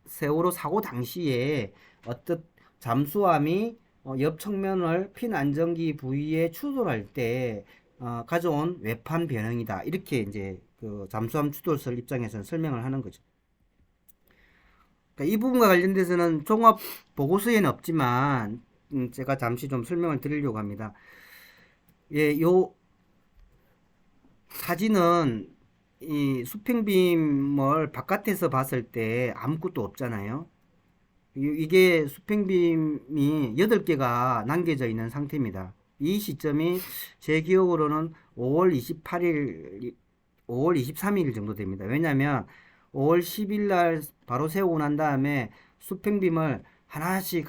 세월호 사고 당시에 어떤 잠수함이 옆 측면을 핀 안정기 부위에 추돌할 때 가져온 외판 변형이다. 이렇게 이제 그 잠수함 추돌설 입장에서는 설명을 하는 거죠. 그러니까 이 부분과 관련돼서는 종합 보고서에는 없지만 제가 잠시 좀 설명을 드리려고 합니다. 예, 요 사진은 이 수평빔을 바깥에서 봤을 때 아무것도 없잖아요. 이게 수평빔이 8개가 남겨져 있는 상태입니다. 이 시점이 제 기억으로는 5월 23일 정도 됩니다. 왜냐하면 5월 10일 날 바로 세우고 난 다음에 수평빔을 하나씩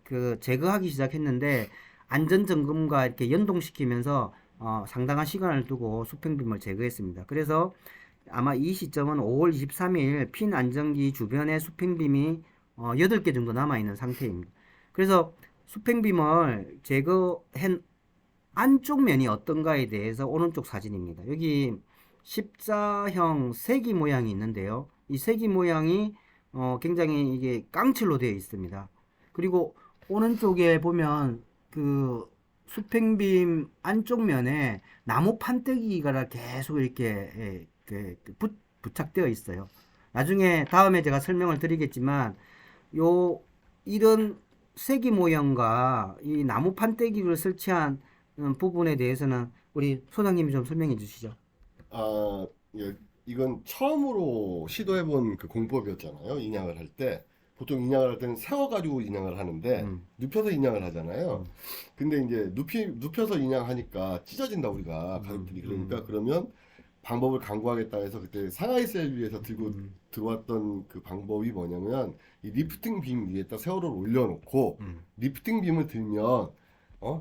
그 제거하기 시작했는데 안전점검과 이렇게 연동시키면서 상당한 시간을 두고 수평빔을 제거했습니다. 그래서 아마 이 시점은 5월 23일 핀 안정기 주변에 수평빔이 8개 정도 남아있는 상태입니다. 그래서 수평빔을 제거한 안쪽 면이 어떤가에 대해서 오른쪽 사진입니다. 여기 십자형 세기 모양이 있는데요. 이 세기 모양이 굉장히 이게 깡칠로 되어 있습니다. 그리고 오른쪽에 보면 그 수평빔 안쪽 면에 나무 판때기가 계속 이렇게 부착되어 있어요. 나중에 다음에 제가 설명을 드리겠지만 이런 세기 모양과 이 나무 판때기를 설치한 부분에 대해서는 우리 소장님이 좀 설명해 주시죠. 이건 처음으로 시도해본 그 공법이었잖아요. 인양을 할 때. 보통 인양을 할 때는 세워가지고 인양을 하는데 눕혀서 인양을 하잖아요. 근데 이제 눕혀서 인양하니까 찢어진다 우리가 가족들이. 그러니까 그러면 방법을 강구하겠다 해서 그때 상하이 셀비에서 들어왔던 그 방법이 뭐냐면 이 리프팅 빔 위에다 세월호를 올려놓고 리프팅 빔을 들면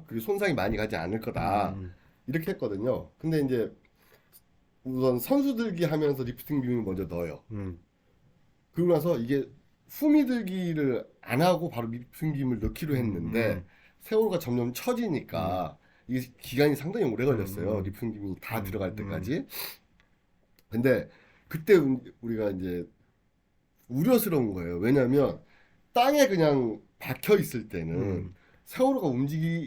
그리고 손상이 많이 가지 않을 거다 이렇게 했거든요. 근데 이제 우선 선수 들기 하면서 리프팅 빔을 먼저 넣어요. 그러고 나서 이게 후미 들기를 안 하고 바로 리프팅 빔을 넣기로 했는데 세월호가 점점 처지니까 이게 기간이 상당히 오래 걸렸어요. 리프팅 빔이 다 들어갈 때까지. 근데 그때 우리가 이제 우려스러운 거예요. 왜냐면 땅에 그냥 박혀 있을 때는 세월호가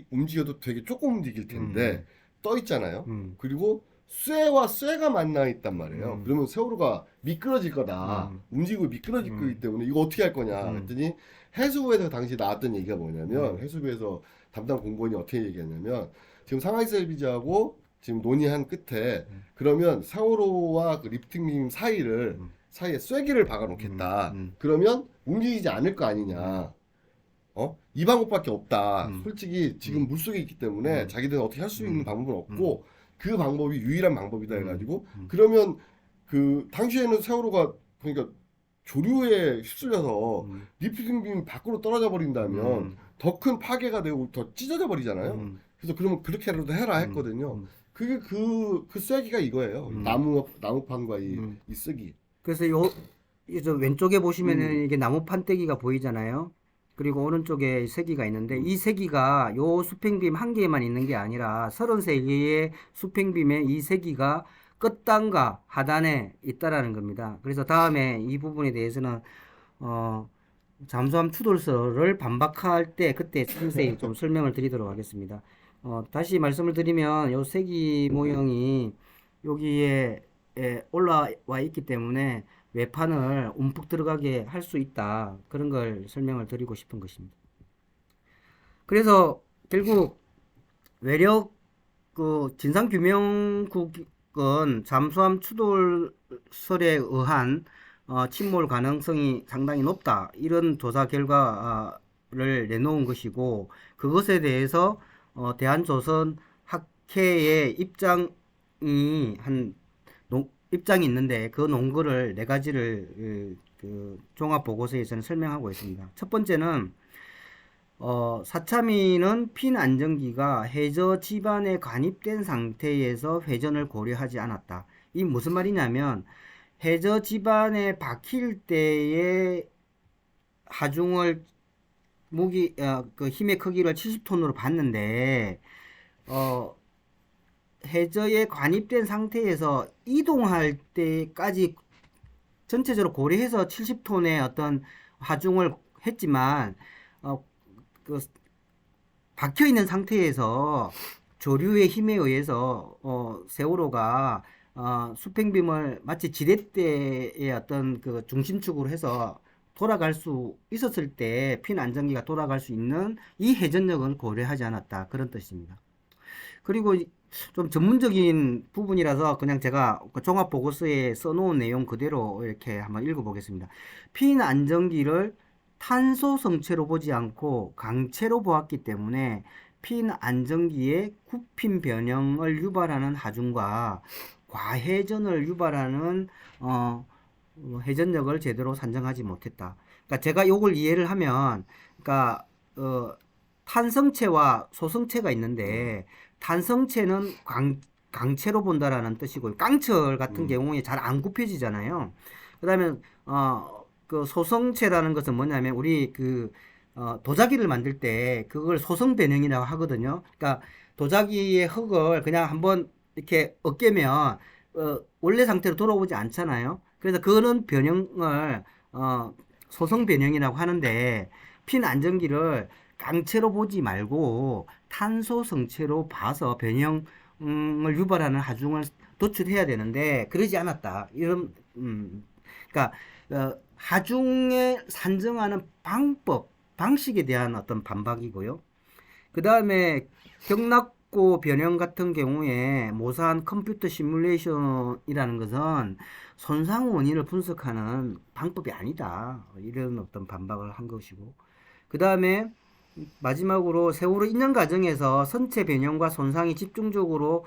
움직여도 되게 조금 움직일 텐데 떠 있잖아요. 그리고 쇠와 쇠가 만나 있단 말이에요. 그러면 세월호가 미끄러질 거다. 움직이고 미끄러질 거기 때문에 이거 어떻게 할 거냐 했더니 해수부에서 당시 나왔던 얘기가 뭐냐면 해수부에서 담당 공무원이 어떻게 얘기했냐면 지금 상하이 셀비지하고 지금 논의한 끝에 그러면 세월호와 그 리프팅빔 사이에 쐐기를 박아 놓겠다. 그러면 움직이지 않을 거 아니냐. 이 방법밖에 없다. 솔직히 지금 물속에 있기 때문에 자기들은 어떻게 할 수 있는 방법은 없고 그 방법이 유일한 방법이다 해가지고 그러면 그 당시에는 세월호가 그러니까 조류에 휩쓸려서 리프팅빔 밖으로 떨어져 버린다면 더 큰 파괴가 되고 더 찢어져 버리잖아요. 그래서 그러면 그렇게라도 해라 했거든요. 그게 그 쐐기가 이거예요. 나무판과 이 쐐기. 그래서 저 왼쪽에 보시면은 이게 나무 판때기가 보이잖아요. 그리고 오른쪽에 세기가 있는데 이 세기가 요 수평빔 한 개만 있는 게 아니라 33개의 수평빔에 이 세기가 끝단과 하단에 있다라는 겁니다. 그래서 다음에 이 부분에 대해서는 잠수함 추돌설을 반박할 때 그때 상세히 좀 설명을 드리도록 하겠습니다. 다시 말씀을 드리면 요 세기 모형이 여기에 올라와 있기 때문에 외판을 움푹 들어가게 할 수 있다. 그런 걸 설명을 드리고 싶은 것입니다. 그래서 결국 외력 진상규명국은 잠수함 추돌설에 의한 침몰 가능성이 상당히 높다. 이런 조사 결과를 내놓은 것이고, 그것에 대해서 대한조선 학회의 입장이 있는데, 그 논거를 4가지를 그 종합보고서에서는 설명하고 있습니다. 첫 번째는 사참위는 핀 안정기가 해저 지반에 관입된 상태에서 회전을 고려하지 않았다. 이 무슨 말이냐면, 해저 지반에 박힐 때의 하중을 그 힘의 크기를 70톤으로 봤는데, 해저에 관입된 상태에서 이동할 때까지 전체적으로 고려해서 70톤의 어떤 하중을 했지만, 그 박혀 있는 상태에서 조류의 힘에 의해서 세월호가 수평빔을 마치 지렛대의 어떤 그 중심축으로 해서 돌아갈 수 있었을 때 핀 안정기가 돌아갈 수 있는 이 회전력을 고려하지 않았다. 그런 뜻입니다. 그리고 좀 전문적인 부분이라서 그냥 제가 종합 보고서에 써놓은 내용 그대로 이렇게 한번 읽어보겠습니다. 핀 안정기를 탄소 성체로 보지 않고 강체로 보았기 때문에 핀 안정기의 굽힘 변형을 유발하는 하중과 과회전을 유발하는 회전력을 제대로 산정하지 못했다. 그러니까 제가 요걸 이해를 하면, 그러니까 탄성체와 소성체가 있는데, 탄성체는 강체로 본다라는 뜻이고, 깡철 같은 경우에 잘 안 굽혀지잖아요. 그다음에 그 소성체라는 것은 뭐냐면, 우리 도자기를 만들 때 그걸 소성 변형이라고 하거든요. 그러니까 도자기의 흙을 그냥 한번 이렇게 으깨면 원래 상태로 돌아오지 않잖아요. 그래서 그런 변형을 소성 변형이라고 하는데, 핀 안정기를 강체로 보지 말고 탄소 성체로 봐서 변형을 유발하는 하중을 도출해야 되는데 그러지 않았다. 이런 그러니까 하중에 산정하는 방식에 대한 어떤 반박이고요. 그 다음에 경락고 변형 같은 경우에 모사한 컴퓨터 시뮬레이션이라는 것은 손상 원인을 분석하는 방법이 아니다. 이런 어떤 반박을 한 것이고, 그 다음에 마지막으로 세월호 인연 과정에서 선체 변형과 손상이 집중적으로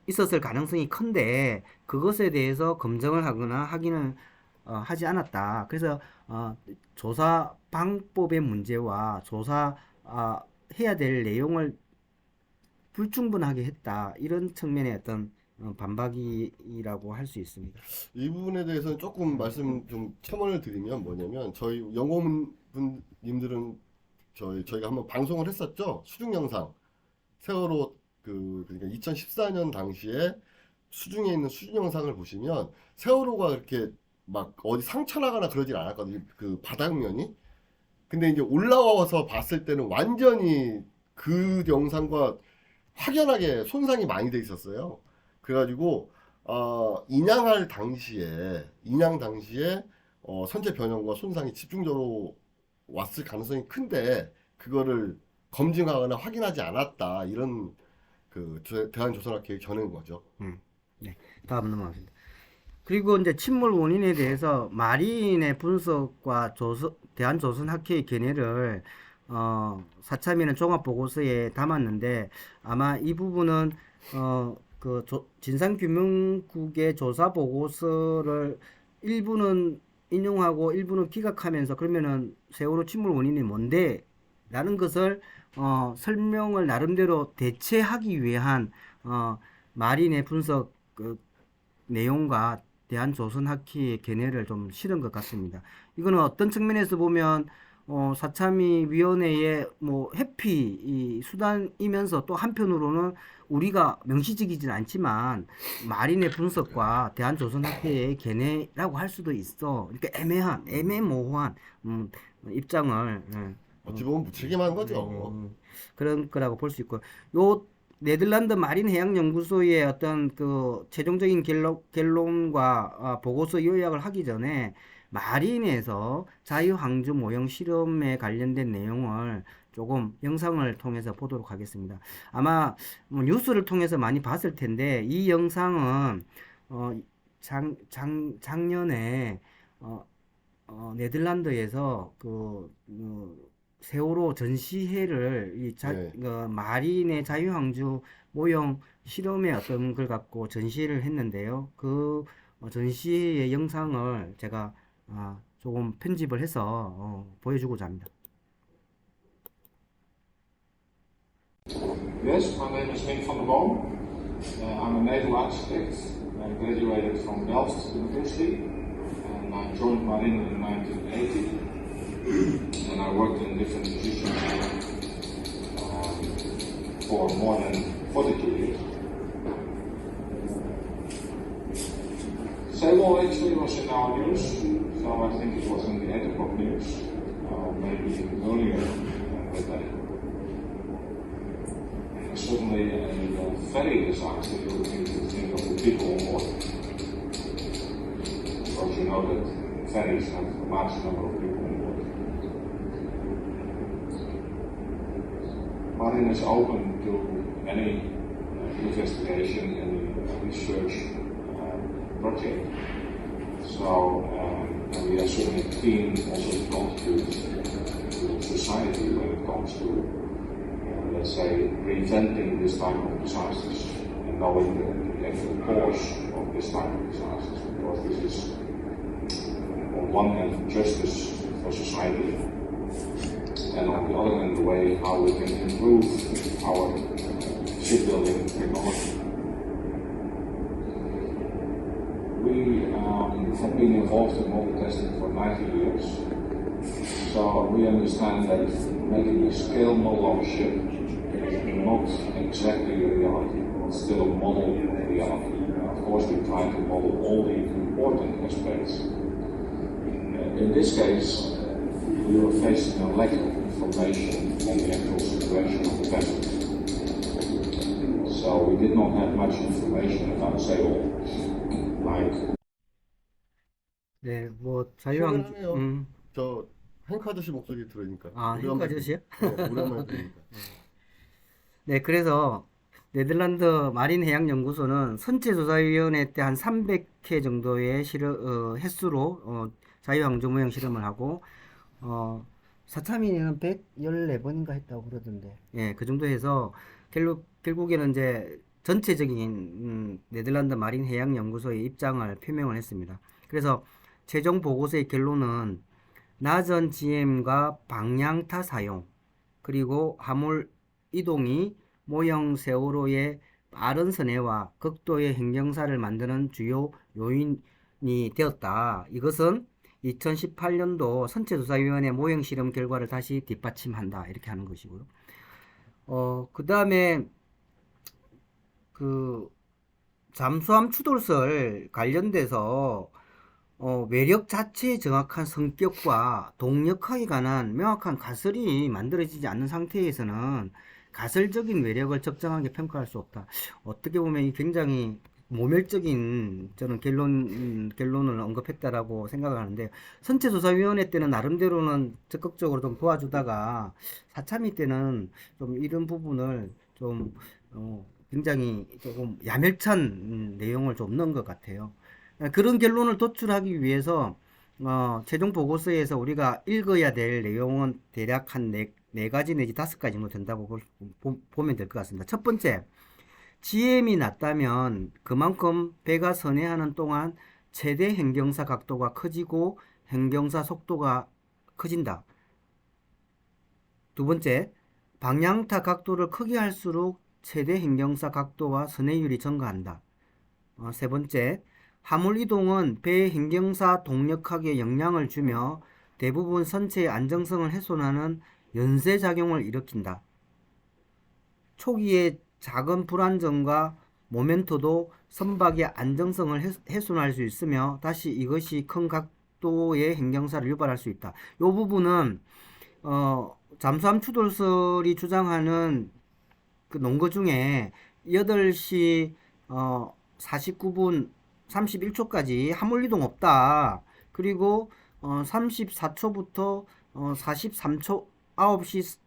있었을 가능성이 큰데 그것에 대해서 검증을 하거나 확인을 하지 않았다. 그래서 조사 방법의 문제와 조사 해야 될 내용을 불충분하게 했다. 이런 측면의 어떤 반박이라고 할 수 있습니다. 이 부분에 대해서는 조금 말씀 좀 첨언을 드리면 뭐냐면, 저희 연구원분님들은 저희가 한번 방송을 했었죠. 수중 영상. 세월호 그러니까 2014년 당시에 수중에 있는 수중 영상을 보시면 세월호가 이렇게 막 어디 상처 나거나 그러진 않았거든요. 그 바닥면이. 근데 이제 올라와서 봤을 때는 완전히 그 영상과 확연하게 손상이 많이 돼 있었어요. 그래가지고 인양 당시에 선체 변형과 손상이 집중적으로 왔을 가능성이 큰데 그거를 검증하거나 확인하지 않았다. 이런 대한조선학회의 견해인 거죠. 네, 다음 넘어가겠습니다. 그리고 이제 침몰 원인에 대해서 마린의 분석과 대한조선학회의 견해를 사참위는 종합보고서에 담았는데, 아마 이 부분은 진상규명국의 조사보고서를 일부는 인용하고 일부는 기각하면서, 그러면은 세월호 침몰 원인이 뭔데? 라는 것을 설명을 나름대로 대체하기 위한 마린의 분석 내용과 대한조선학회의 견해를 좀 실은 것 같습니다. 이거는 어떤 측면에서 보면 사참위 위원회의 회피 수단이면서 또 한편으로는 우리가 명시적이진 않지만 마린의 분석과 대한조선학회의 견해라고 할 수도 있어. 그러니까 애매모호한 입장을 어찌 보면 무책임한 거죠. 그런 거라고 볼 수 있고, 요 네덜란드 마린 해양 연구소의 어떤 그 최종적인 결론과 보고서 요약을 하기 전에 마린에서 자유항주 모형 실험에 관련된 내용을 조금 영상을 통해서 보도록 하겠습니다. 아마 뭐 뉴스를 통해서 많이 봤을 텐데 이 영상은 작년에 네덜란드에서 세월호 전시회를 네. 마린의 자유항주 모형 실험의 어떤 걸 갖고 전시를 했는데요. 그 전시의 영상을 제가 조금 편집을 해서 보여주고자 합니다. Yes, my name is Henk van der Boom. I'm a naval architect. I graduated from Delft University and I joined Marine in 1980. And I worked in different positions for more than 42 years. Sable actually was in our news, so I think it was in the 8 o'clock news, maybe even earlier that day. Certainly a ferry disaster, you need to think of the people on board. Because you know that ferries have a large number of people on board. Marine is open to any investigation, any research project. So we are certainly keen also to contribute to society when it comes to let's say, preventing this type of disasters and knowing the actual cause of this type of disasters, because this is, on one hand, justice for society, and on the other hand, the way how we can improve our shipbuilding technology. We have been involved in model testing for 90 years, so we understand that making a scale model of a ship not exactly a reality, it's still a model of reality. Of course, we try to model all the important aspects. In this case, we were facing a lack of information on the actual situation of the vessel. So we did not have much information about sail, like. 네, 뭐 자유항주. 시원하네요. 저 행카 아저씨 목소리 들으니까. 행카 아저씨요? 네, 오랜만에 들으니까. 네, 그래서 네덜란드 마린 해양 연구소는 선체조사위원회 때 한 300회 정도의 횟수로 자유항주 모형 실험을 하고 사차민에는 114번인가 했다고 그러던데. 예, 그 정도 해서 결국에는 이제 전체적인 네덜란드 마린 해양 연구소의 입장을 표명을 했습니다. 그래서 최종 보고서의 결론은 낮은 GM과 방향타 사용, 그리고 화물 이동이 모형 세월호의 빠른 선회와 극도의 행정사를 만드는 주요 요인이 되었다. 이것은 2018년도 선체조사위원회 모형 실험 결과를 다시 뒷받침한다. 이렇게 하는 것이고요. 그 다음에 잠수함 추돌설 관련돼서 외력 자체의 정확한 성격과 동력학에 관한 명확한 가설이 만들어지지 않는 상태에서는 가설적인 외력을 적정하게 평가할 수 없다. 어떻게 보면 이 굉장히 모멸적인 저는 결론을 언급했다라고 생각을 하는데, 선체조사위원회 때는 나름대로는 적극적으로 좀 도와주다가 사참위 때는 좀 이런 부분을 좀 굉장히 조금 야멸찬 내용을 좀 넣은 것 같아요. 그런 결론을 도출하기 위해서 최종 보고서에서 우리가 읽어야 될 내용은 대략 한 네 가지 내지 5가지 정도 된다고 보면 될 것 같습니다. 첫 번째, GM이 낮다면 그만큼 배가 선회하는 동안 최대 행경사 각도가 커지고 행경사 속도가 커진다. 두 번째, 방향타 각도를 크게 할수록 최대 행경사 각도와 선회율이 증가한다. 세 번째, 화물 이동은 배의 행경사 동력학에 영향을 주며 대부분 선체의 안정성을 훼손하는 연쇄작용을 일으킨다. 초기의 작은 불안정과 모멘트도 선박의 안정성을 훼손할 수 있으며 다시 이것이 큰 각도의 행경사를 유발할 수 있다. 이 부분은 잠수함 추돌설이 주장하는 그 논거 중에 8시 49분 31초까지 화물이동 없다. 그리고 34초부터 43초 9시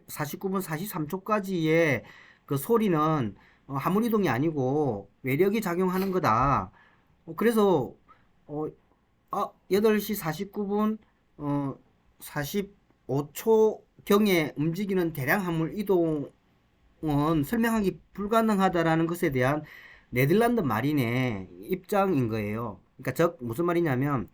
49분 43초까지의 그 소리는 화물이동이 아니고 외력이 작용하는 거다. 그래서 8시 49분 45초경에 움직이는 대량 화물 이동은 설명하기 불가능하다라는 것에 대한 네덜란드 마린의 입장인 거예요. 그러니까 즉 무슨 말이냐면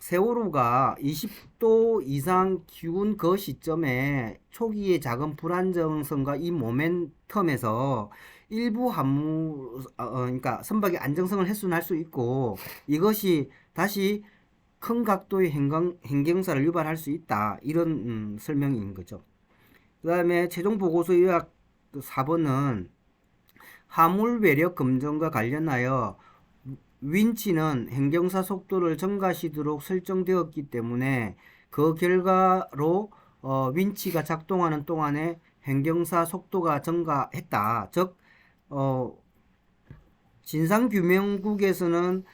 세월호가 20도 이상 기운 그 시점에 초기의 작은 불안정성과 이 모멘텀에서 일부 화물 그러니까 선박의 안정성을 훼손할 수 있고 이것이 다시 큰 각도의 행경사를 유발할 수 있다. 이런 설명인 거죠. 그 다음에 최종 보고서 요약 4번은 화물 외력 검정과 관련하여 윈치는 행경사 속도를 증가시도록 설정되었기 때문에 그 결과로 윈치가 작동하는 동안에 행경사 속도가 증가했다. 즉 진상규명국에서는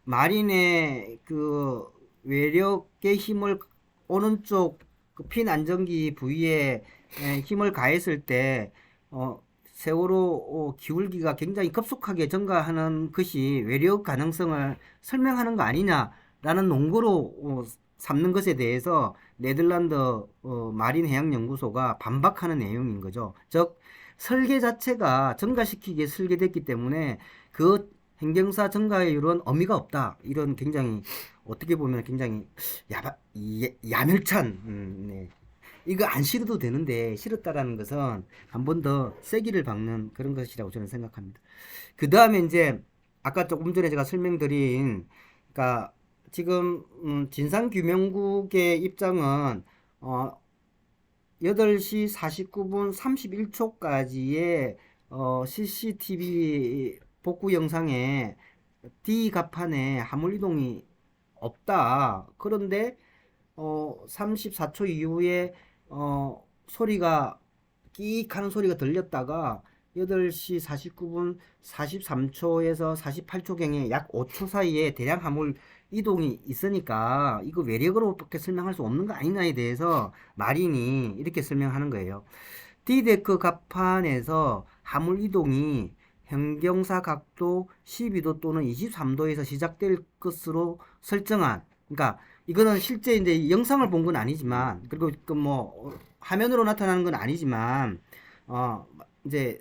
마린의 그 외력의 힘을 오른쪽 그 핀 안정기 부위에 힘을 가했을 때 세월호 기울기가 굉장히 급속하게 증가하는 것이 외력 가능성을 설명하는 거 아니냐라는 논거로 삼는 것에 대해서 네덜란드 마린 해양 연구소가 반박하는 내용인 거죠. 즉 설계 자체가 증가시키기에 설계됐기 때문에 그 행경사 증가율은 의미가 없다. 이런 굉장히 어떻게 보면 굉장히 야멸찬 네. 이거 안 실어도 되는데 실었다라는 것은 한 번 더 세기를 박는 그런 것이라고 저는 생각합니다. 그 다음에 이제 아까 조금 전에 제가 설명드린 그러니까 지금 진상규명국의 입장은 8시 49분 31초까지의 CCTV 복구 영상에 D갑판에 화물이동이 없다. 그런데 34초 이후에 소리가 끼익 하는 소리가 들렸다가 8시 49분 43초에서 48초경에 약 5초 사이에 대량 화물 이동이 있으니까 이거 외력으로밖에 설명할 수 없는 거 아니냐에 대해서 마린이 이렇게 설명하는 거예요. D데크 갑판에서 화물 이동이 행경사 각도 12도 또는 23도에서 시작될 것으로 설정한, 그러니까 이거는 실제 이제 영상을 본 건 아니지만, 그리고 그 뭐 화면으로 나타나는 건 아니지만 이제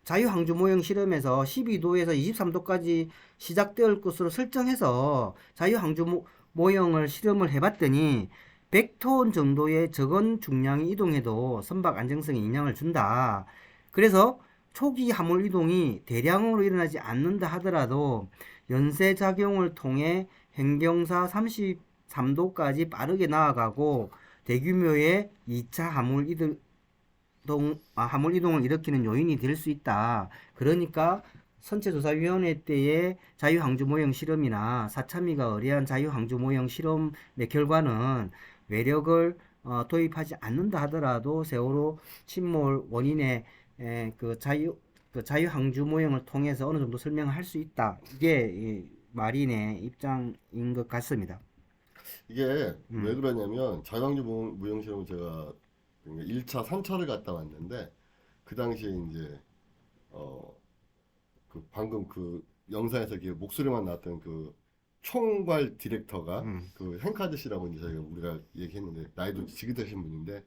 자유항주 모형 실험에서 12도에서 23도까지 시작될 것으로 설정해서 자유항주 모형을 실험을 해봤더니 100톤 정도의 적은 중량이 이동해도 선박 안정성에 영향을 준다. 그래서 초기 화물 이동이 대량으로 일어나지 않는다 하더라도 연쇄작용을 통해 행경사 33도까지 빠르게 나아가고 대규모의 2차 화물 이동을 일으키는 요인이 될 수 있다. 그러니까 선체조사위원회 때의 자유항주 모형 실험이나 사참위가 의뢰한 자유항주 모형 실험의 결과는 외력을 도입하지 않는다 하더라도 세월호 침몰 원인의 그 자유항주 모형을 통해서 어느 정도 설명할 수 있다. 이게 마린의 입장인 것 같습니다. 이게 왜 그러냐면 자유항주 모형 실험은 제가 1차 3차를 갔다 왔는데 그 당시에 이제 그 방금 그 영상에서 목소리만 나왔던 그 총괄 디렉터가 그 행크 아저씨라고 이제 우리가 얘기했는데 나이도 지긋하신 분인데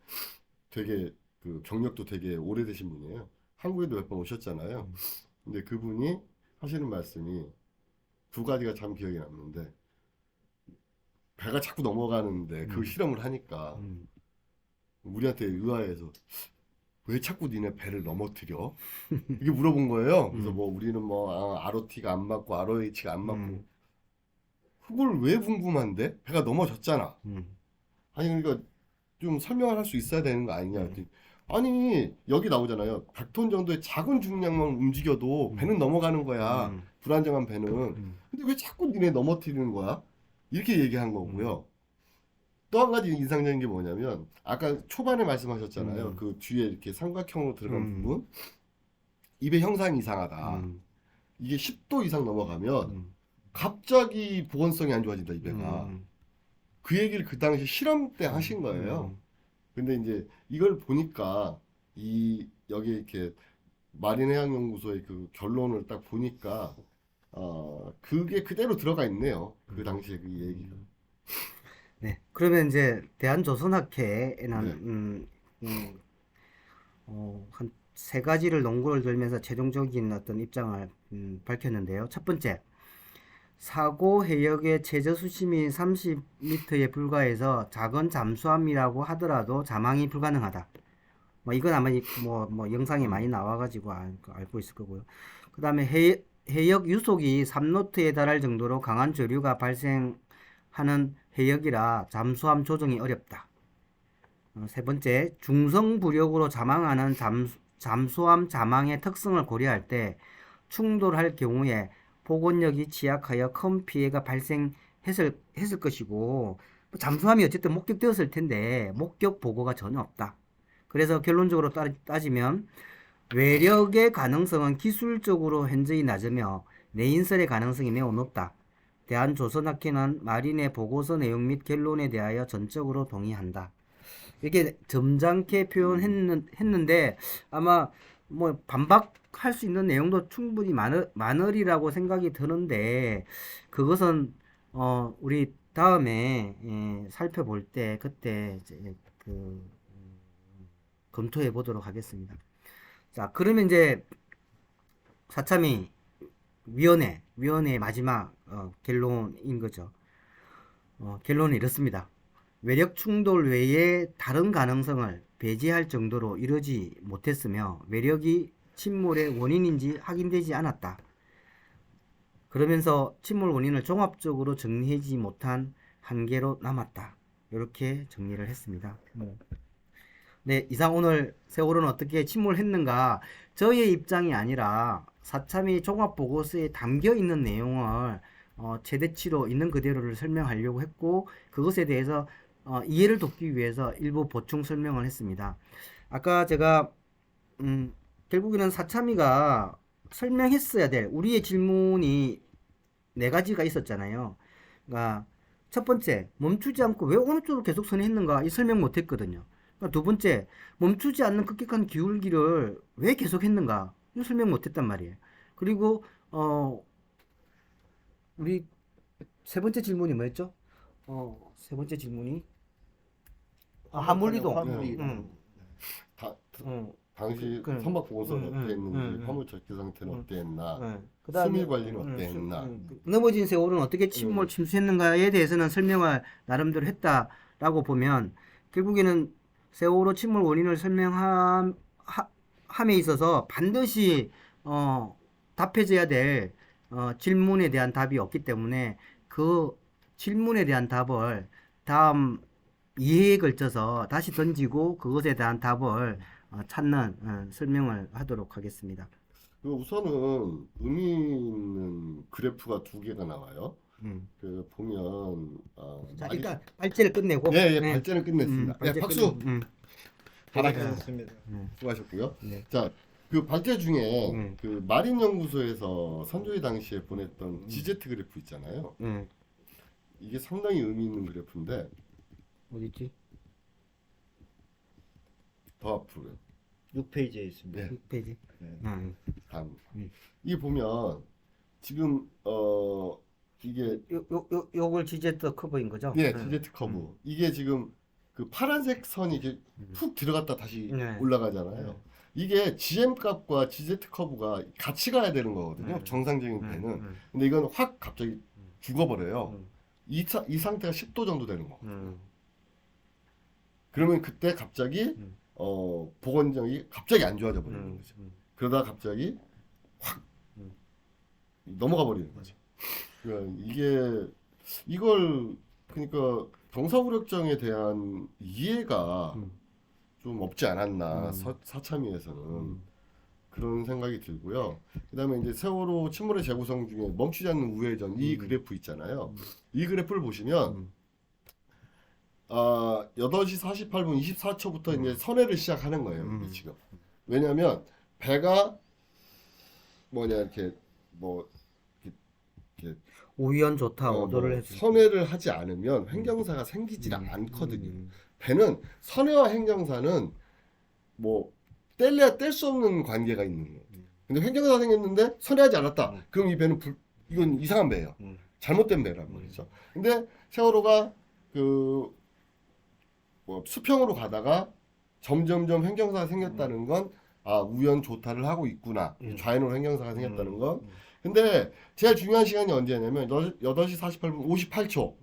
되게 그 경력도 되게 오래되신 분이에요. 한국에도 몇 번 오셨잖아요. 근데 그분이 하시는 말씀이 두 가지가 참 기억에 남는데 배가 자꾸 넘어가는데 그 실험을 하니까 우리한테 의아해서 왜 자꾸 니네 배를 넘어뜨려? 이게 물어본 거예요. 그래서 뭐 우리는 뭐 ROT가 안 맞고 ROH가 안 맞고 그걸 왜 궁금한데? 배가 넘어졌잖아. 아니 그러니까 좀 설명을 할 수 있어야 되는 거 아니냐. 아니 여기 나오잖아요. 100톤 정도의 작은 중량만 움직여도 배는 넘어가는 거야. 불안정한 배는. 근데 왜 자꾸 니네 넘어뜨리는 거야? 이렇게 얘기한 거고요. 또 한 가지 인상적인 게 뭐냐면 아까 초반에 말씀하셨잖아요. 그 뒤에 이렇게 삼각형으로 들어간 부분 입의 형상이 이상하다. 이게 10도 이상 넘어가면 갑자기 보건성이 안 좋아진다 입에가. 그 얘기를 그 당시 실험 때 하신 거예요. 근데 이제 이걸 보니까 여기 이렇게 마린해양연구소의 그 결론을 딱 보니까 그게 그대로 들어가 있네요. 그 당시에 그 얘기가. 네. 그러면 이제 대한조선학회에는 한 세 가지를 논거를 들면서 최종적인 어떤 입장을 밝혔는데요. 첫 번째, 사고 해역의 최저 수심이 30m에 불과해서 작은 잠수함이라고 하더라도 자망이 불가능하다. 뭐 이건 아마 뭐 영상에 많이 나와가지고 알고 있을 거고요. 그 다음에 해역 유속이 3노트에 달할 정도로 강한 조류가 발생하는 해역이라 잠수함 조정이 어렵다. 세 번째, 중성부력으로 자망하는 잠수함 자망의 특성을 고려할 때 충돌할 경우에 복원력이 취약하여 큰 피해가 발생했을 것이고, 잠수함이 어쨌든 목격되었을 텐데 목격 보고가 전혀 없다. 그래서 결론적으로 따지면 외력의 가능성은 기술적으로 현저히 낮으며 내인설의 가능성이 매우 높다. 대한조선학회는 마린의 보고서 내용 및 결론에 대하여 전적으로 동의한다. 이렇게 점잖게 표현했는데 아마 뭐 반박할 수 있는 내용도 충분히 많으리라고 생각이 드는데, 그것은 우리 다음에 살펴볼 때 그때 이제 검토해 보도록 하겠습니다. 자, 그러면 이제 사참위 위원회의 마지막 결론인 거죠. 결론은 이렇습니다. 외력 충돌 외에 다른 가능성을 배제할 정도로 이루지 못했으며 외력이 침몰의 원인인지 확인되지 않았다. 그러면서 침몰 원인을 종합적으로 정리하지 못한 한계로 남았다. 이렇게 정리를 했습니다. 네, 이상 오늘 세월호는 어떻게 침몰했는가, 저의 입장이 아니라 사참위 종합보고서에 담겨있는 내용을 최대치로 있는 그대로를 설명하려고 했고, 그것에 대해서 이해를 돕기 위해서 일부 보충 설명을 했습니다. 아까 제가 결국에는 사참위가 설명했어야 될 우리의 질문이 네 가지가 있었잖아요. 그러니까 첫 번째, 멈추지 않고 왜 어느 쪽으로 계속 선회했는가, 이 설명 못했거든요. 그러니까 두 번째, 멈추지 않는 급격한 기울기를 왜 계속 했는가, 이 설명 못했단 말이에요. 그리고 우리 세 번째 질문이 뭐였죠? 세 번째 질문이 화물이동. 당시 그래. 선박 보고서는 어땠는지, 화물 적기 상태는 어땠나, 그다음에 수밀 관리는 어땠나. 넘어진 세월은 어떻게 침몰 침수했는가에 대해서는 설명을 나름대로 했다라고 보면, 결국에는 세월호 침몰 원인을 설명함에 있어서 반드시 답해져야 될 질문에 대한 답이 없기 때문에 그 질문에 대한 답을 다음 2회에 걸쳐서 다시 던지고 그것에 대한 답을 찾는 설명을 하도록 하겠습니다. 우선은 의미 있는 그래프가 두 개가 나와요. 그 보면 자, 일단 발제를 끝내고. 네, 발제는 끝냈습니다. 발제 박수. 잘하셨습니다. 수고하셨고요. 네. 자, 그 발제 중에 그 마린 연구소에서 선조위 당시에 보냈던 GZ 그래프 있잖아요. 이게 상당히 의미 있는 그래프인데, 어디 있지? 더 앞으로요. 6페이지에 있습니다. 네. 6페이지. 다음. 이게 보면 지금 이게 요걸 GZ 커버인 거죠? 네, GZ 커브. 이게 지금 그 파란색 선이 이렇게 푹 들어갔다 다시 네. 올라가잖아요. 이게 GM 값과 GZ 커브가 같이 가야 되는 거거든요. 정상적인 배는. 근데 이건 확 갑자기 죽어버려요. 이 상태가 10도 정도 되는 거. 그러면 그때 갑자기 보건력이 갑자기 안 좋아져 버리는 거죠. 그러다 갑자기 확 넘어가 버리는 거죠. 그러니까 그러니까 경사구력정에 대한 이해가 좀 없지 않았나, 사참위에서는 그런 생각이 들고요. 그다음에 이제 세월호 침몰의 재구성 중에 멈추지 않는 우회전 이 그래프 있잖아요. 이 그래프를 보시면 8시 48분 24초부터 이제 선회를 시작하는 거예요. 이게 지금. 왜냐면 배가 뭐냐 이렇게 뭐 이렇게 우연 좋다 뭐 오도를 해서 선회를 하지 않으면 횡경사가 생기질 않거든요. 배는 선회와 횡경사는 뭐 뗄래야 뗄 수 없는 관계가 있는 거예요. 근데 횡경사가 생겼는데 선회하지 않았다. 그럼 이 배는 이건 이상한 배예요. 잘못된 배란 말이죠. 근데 세월호가 그 뭐 수평으로 가다가 점점점 횡경사가 생겼다는 건 우연 조타를 하고 있구나. 좌회로 횡경사가 생겼다는 건. 근데 제일 중요한 시간이 언제냐면 8시 48분 58초.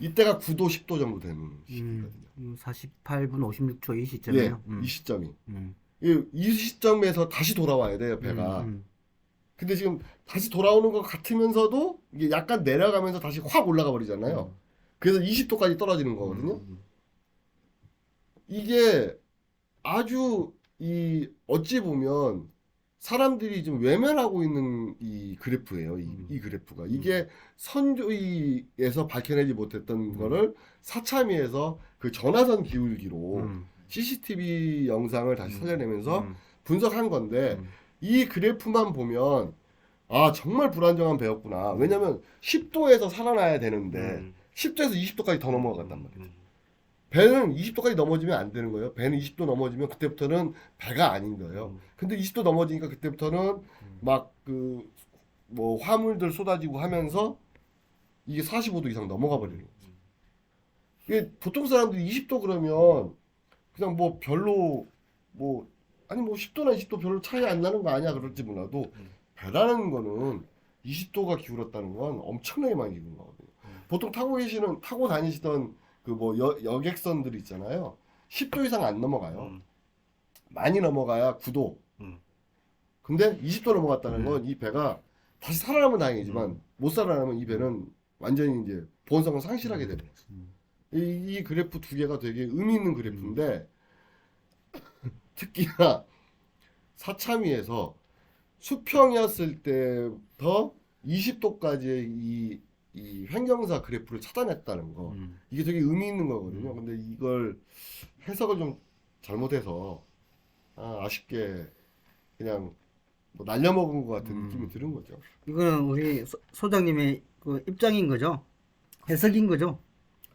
이때가 9도 10도 정도 되는 시기거든요. 48분 56초 이 시점이요. 이 시점이. 이 시점에서 다시 돌아와야 돼요, 배가. 근데 지금 다시 돌아오는 것 같으면서도 이게 약간 내려가면서 다시 확 올라가 버리잖아요. 그래서 20도까지 떨어지는 거거든요. 이게 아주 어찌 보면 사람들이 좀 외면하고 있는 이 그래프예요. 이 그래프가. 이게 선조위에서 밝혀내지 못했던 거를 사참위에서 그 전화선 기울기로 CCTV 영상을 다시 살려내면서 분석한 건데 이 그래프만 보면 정말 불안정한 배였구나. 왜냐면 10도에서 살아나야 되는데 10도에서 20도까지 더 넘어갔단 말이에요. 배는 20도까지 넘어지면 안 되는 거예요. 배는 20도 넘어지면 그때부터는 배가 아닌 거예요. 근데 20도 넘어지니까 그때부터는 막 뭐 화물들 쏟아지고 하면서 이게 45도 이상 넘어가 버리는 거죠. 이게 보통 사람들이 20도 그러면 그냥 뭐 별로 뭐 10도나 20도 별로 차이 안 나는 거 아니야 그럴지 몰라도 배라는 거는 20도가 기울었다는 건 엄청나게 많이 기울은 거거든요. 보통 타고 다니시던 그 뭐 여객선들 있잖아요. 10도 이상 안 넘어가요. 많이 넘어가야 9도. 근데 20도 넘어갔다는 건 이 배가 다시 살아나면 다행이지만 못 살아나면 이 배는 완전히 이제 보온성을 상실하게 되는 거죠. 이 그래프 두 개가 되게 의미 있는 그래프인데 특히나 사참위에서 수평이었을 때부터 20도까지의 이 횡경사 그래프를 찾아냈다는 거 이게 되게 의미 있는 거거든요. 근데 이걸 해석을 좀 잘못해서 아쉽게 그냥 뭐 날려먹은 것 같은 느낌이 드는 거죠. 이거는 우리 소장님의 그 입장인 거죠? 해석인 거죠?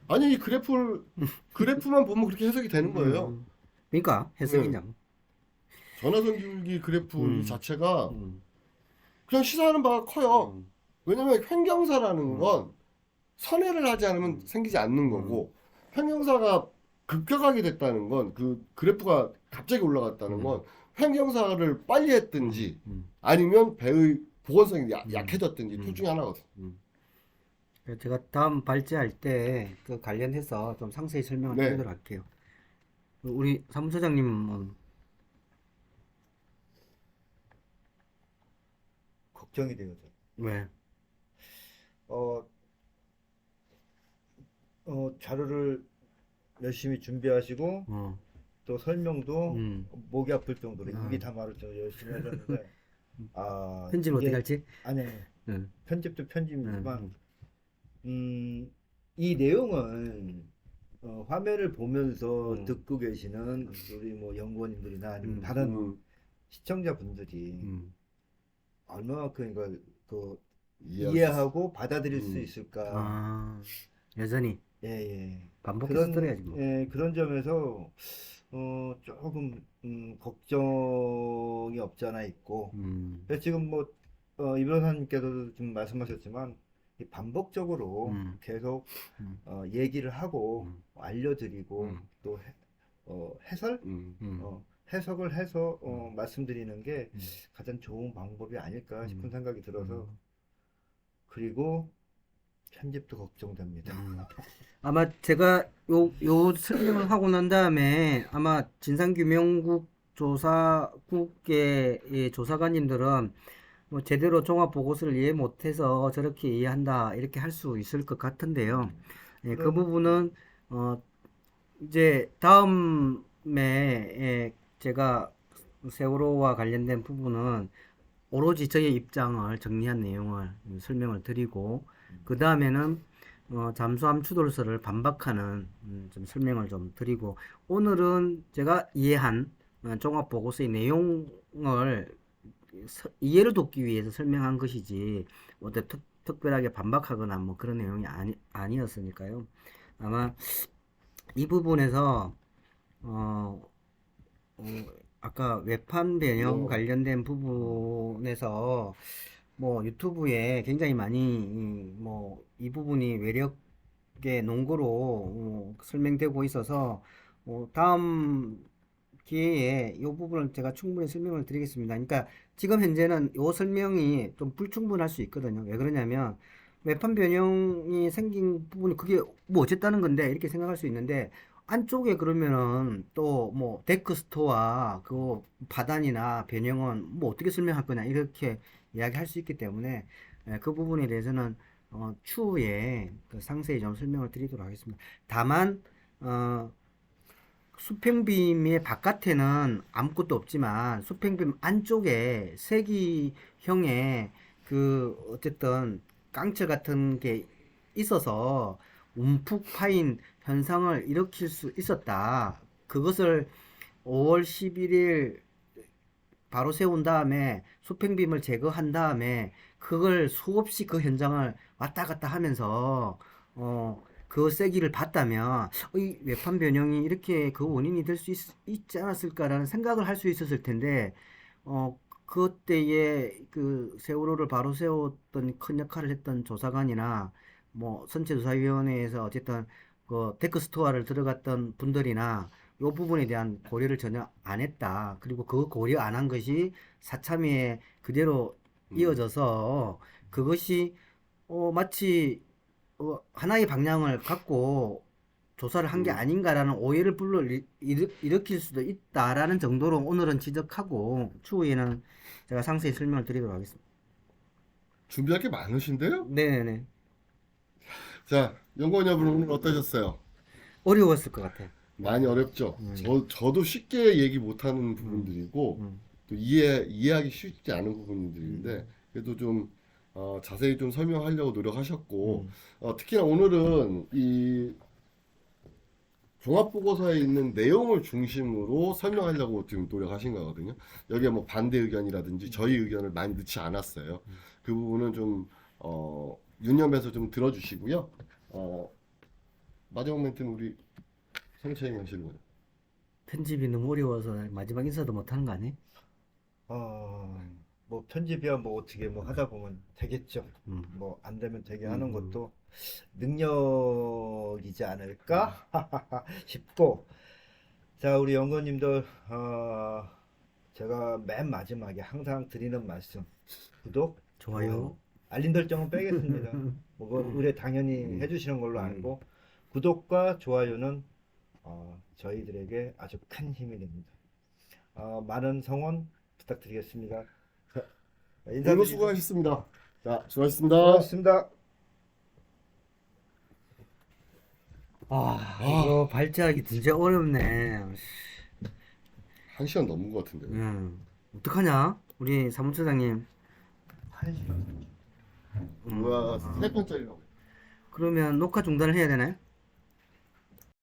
아니 이 그래프만 보면 그렇게 해석이 되는 거예요. 그러니까 해석이냐고. 전화선 기울기 그래프 이 자체가 그냥 시사하는 바가 커요. 왜냐면 횡경사라는 건 선회를 하지 않으면 생기지 않는 거고 횡경사가 급격하게 됐다는 건 그 그래프가 갑자기 올라갔다는 건 횡경사를 빨리 했든지 아니면 배의 보건성이 약해졌든지 둘 중에 하나거든요. 제가 다음 발제할 때 그 관련해서 좀 상세히 설명을 드리도록 할게요. 우리 사무처장님은 걱정이 되거든. 왜? 자료를 열심히 준비하시고 또 설명도 목이 아플 정도로 입이 다 마를 정도로 열심히 하셨는데 편집을 어떻게 할지? 아니 편집도 편집이지만 이 내용은 화면을 보면서 듣고 계시는 우리 뭐 연구원님들이나 아니면 다른 시청자분들이 얼마나 그걸 이해하고 받아들일 수 있을까? 여전히 반복해서 들어야지 뭐. 그런 점에서 조금 걱정이 없지 않아 있고 그래서 지금 뭐 이 변호사님께서도 지금 말씀하셨지만 반복적으로 계속 얘기를 하고 알려드리고 또 해석을 해서 말씀드리는 게 가장 좋은 방법이 아닐까 싶은 생각이 들어서 그리고 편집도 걱정됩니다. 아마 제가 요 설명을 하고 난 다음에 아마 진상규명국 조사국의 조사관님들은 뭐 제대로 종합보고서를 이해 못해서 저렇게 이해한다 이렇게 할 수 있을 것 같은데요. 그 부분은 이제 다음에 제가 세월호와 관련된 부분은 오로지 저의 입장을 정리한 내용을 설명을 드리고 그 다음에는 잠수함 추돌설을 반박하는 좀 설명을 좀 드리고, 오늘은 제가 이해한 종합 보고서의 내용을 이해를 돕기 위해서 설명한 것이지 어떤 특별하게 반박하거나 뭐 그런 내용이 아니었으니까요. 아마 이 부분에서 아까 외판 변형 관련된 부분에서 뭐 유튜브에 굉장히 많이 뭐 이 부분이 외력의 논거로 설명되고 있어서 다음 기회에 이 부분을 제가 충분히 설명을 드리겠습니다. 그러니까 지금 현재는 이 설명이 좀 불충분할 수 있거든요. 왜 그러냐면 외판 변형이 생긴 부분이 그게 뭐 어쨌다는 건데 이렇게 생각할 수 있는데, 안쪽에 그러면은 또 뭐 데크 스토어 그 바단이나 변형은 뭐 어떻게 설명할 거냐 이렇게 이야기할 수 있기 때문에 그 부분에 대해서는 추후에 그 상세히 좀 설명을 드리도록 하겠습니다. 다만 수평빔의 바깥에는 아무것도 없지만 수평빔 안쪽에 세기형의 그 어쨌든 깡철 같은 게 있어서 움푹 파인 현상을 일으킬 수 있었다. 그것을 5월 11일 바로 세운 다음에 수평빔을 제거한 다음에 그걸 수없이 그 현장을 왔다 갔다 하면서 그 세기를 봤다면 이 외판 변형이 이렇게 그 원인이 될 수 있지 않았을까라는 생각을 할 수 있었을 텐데, 그때에 그 세월호를 바로 세웠던 큰 역할을 했던 조사관이나 뭐 선체조사위원회에서 어쨌든 그 데크 스토어를 들어갔던 분들이나 이 부분에 대한 고려를 전혀 안 했다. 그리고 그 고려 안 한 것이 사참위에 그대로 이어져서 그것이 마치 하나의 방향을 갖고 조사를 한 게 아닌가라는 오해를 일으킬 수도 있다라는 정도로 오늘은 지적하고, 추후에는 제가 상세히 설명을 드리도록 하겠습니다. 준비할 게 많으신데요? 네네네. 자, 연구원 여러분 오늘 어떠셨어요? 어려웠을 것 같아요. 많이 어렵죠. 저도 쉽게 얘기 못하는 부분들이고 또 이해하기 쉽지 않은 부분들인데 그래도 좀 자세히 좀 설명하려고 노력하셨고 특히나 오늘은 이 종합보고서에 있는 내용을 중심으로 설명하려고 지금 노력하신 거거든요. 여기에 뭐 반대 의견이라든지 저희 의견을 많이 넣지 않았어요. 그 부분은 좀 유념해서 좀 들어주시고요. 마지막 멘트는 우리 성채영 하시는 거예요. 편집이 너무 어려워서 마지막 인사도 못하는 거 아니에요? 뭐 편집이야 뭐 어떻게 뭐 하다 보면 되겠죠. 뭐 안 되면 되게 하는 것도 능력이지 않을까 싶고, 자 우리 연구원님들 제가 맨 마지막에 항상 드리는 말씀, 구독, 좋아요, 알림 설정은 빼겠습니다. 뭐 의뢰 당연히 해주시는 걸로 알고, 구독과 좋아요는 저희들에게 아주 큰 힘이 됩니다. 많은 성원 부탁드리겠습니다. 오늘 수고하셨습니다. 자, 수고하셨습니다. 수고하셨습니다. 이거 발제하기 진짜 어렵네. 1시간 넘은 것 같은데. 어떡하냐? 우리 사무처장님. 뭐야, 3편짜리라고. 그러면 녹화 중단을 해야 되나요?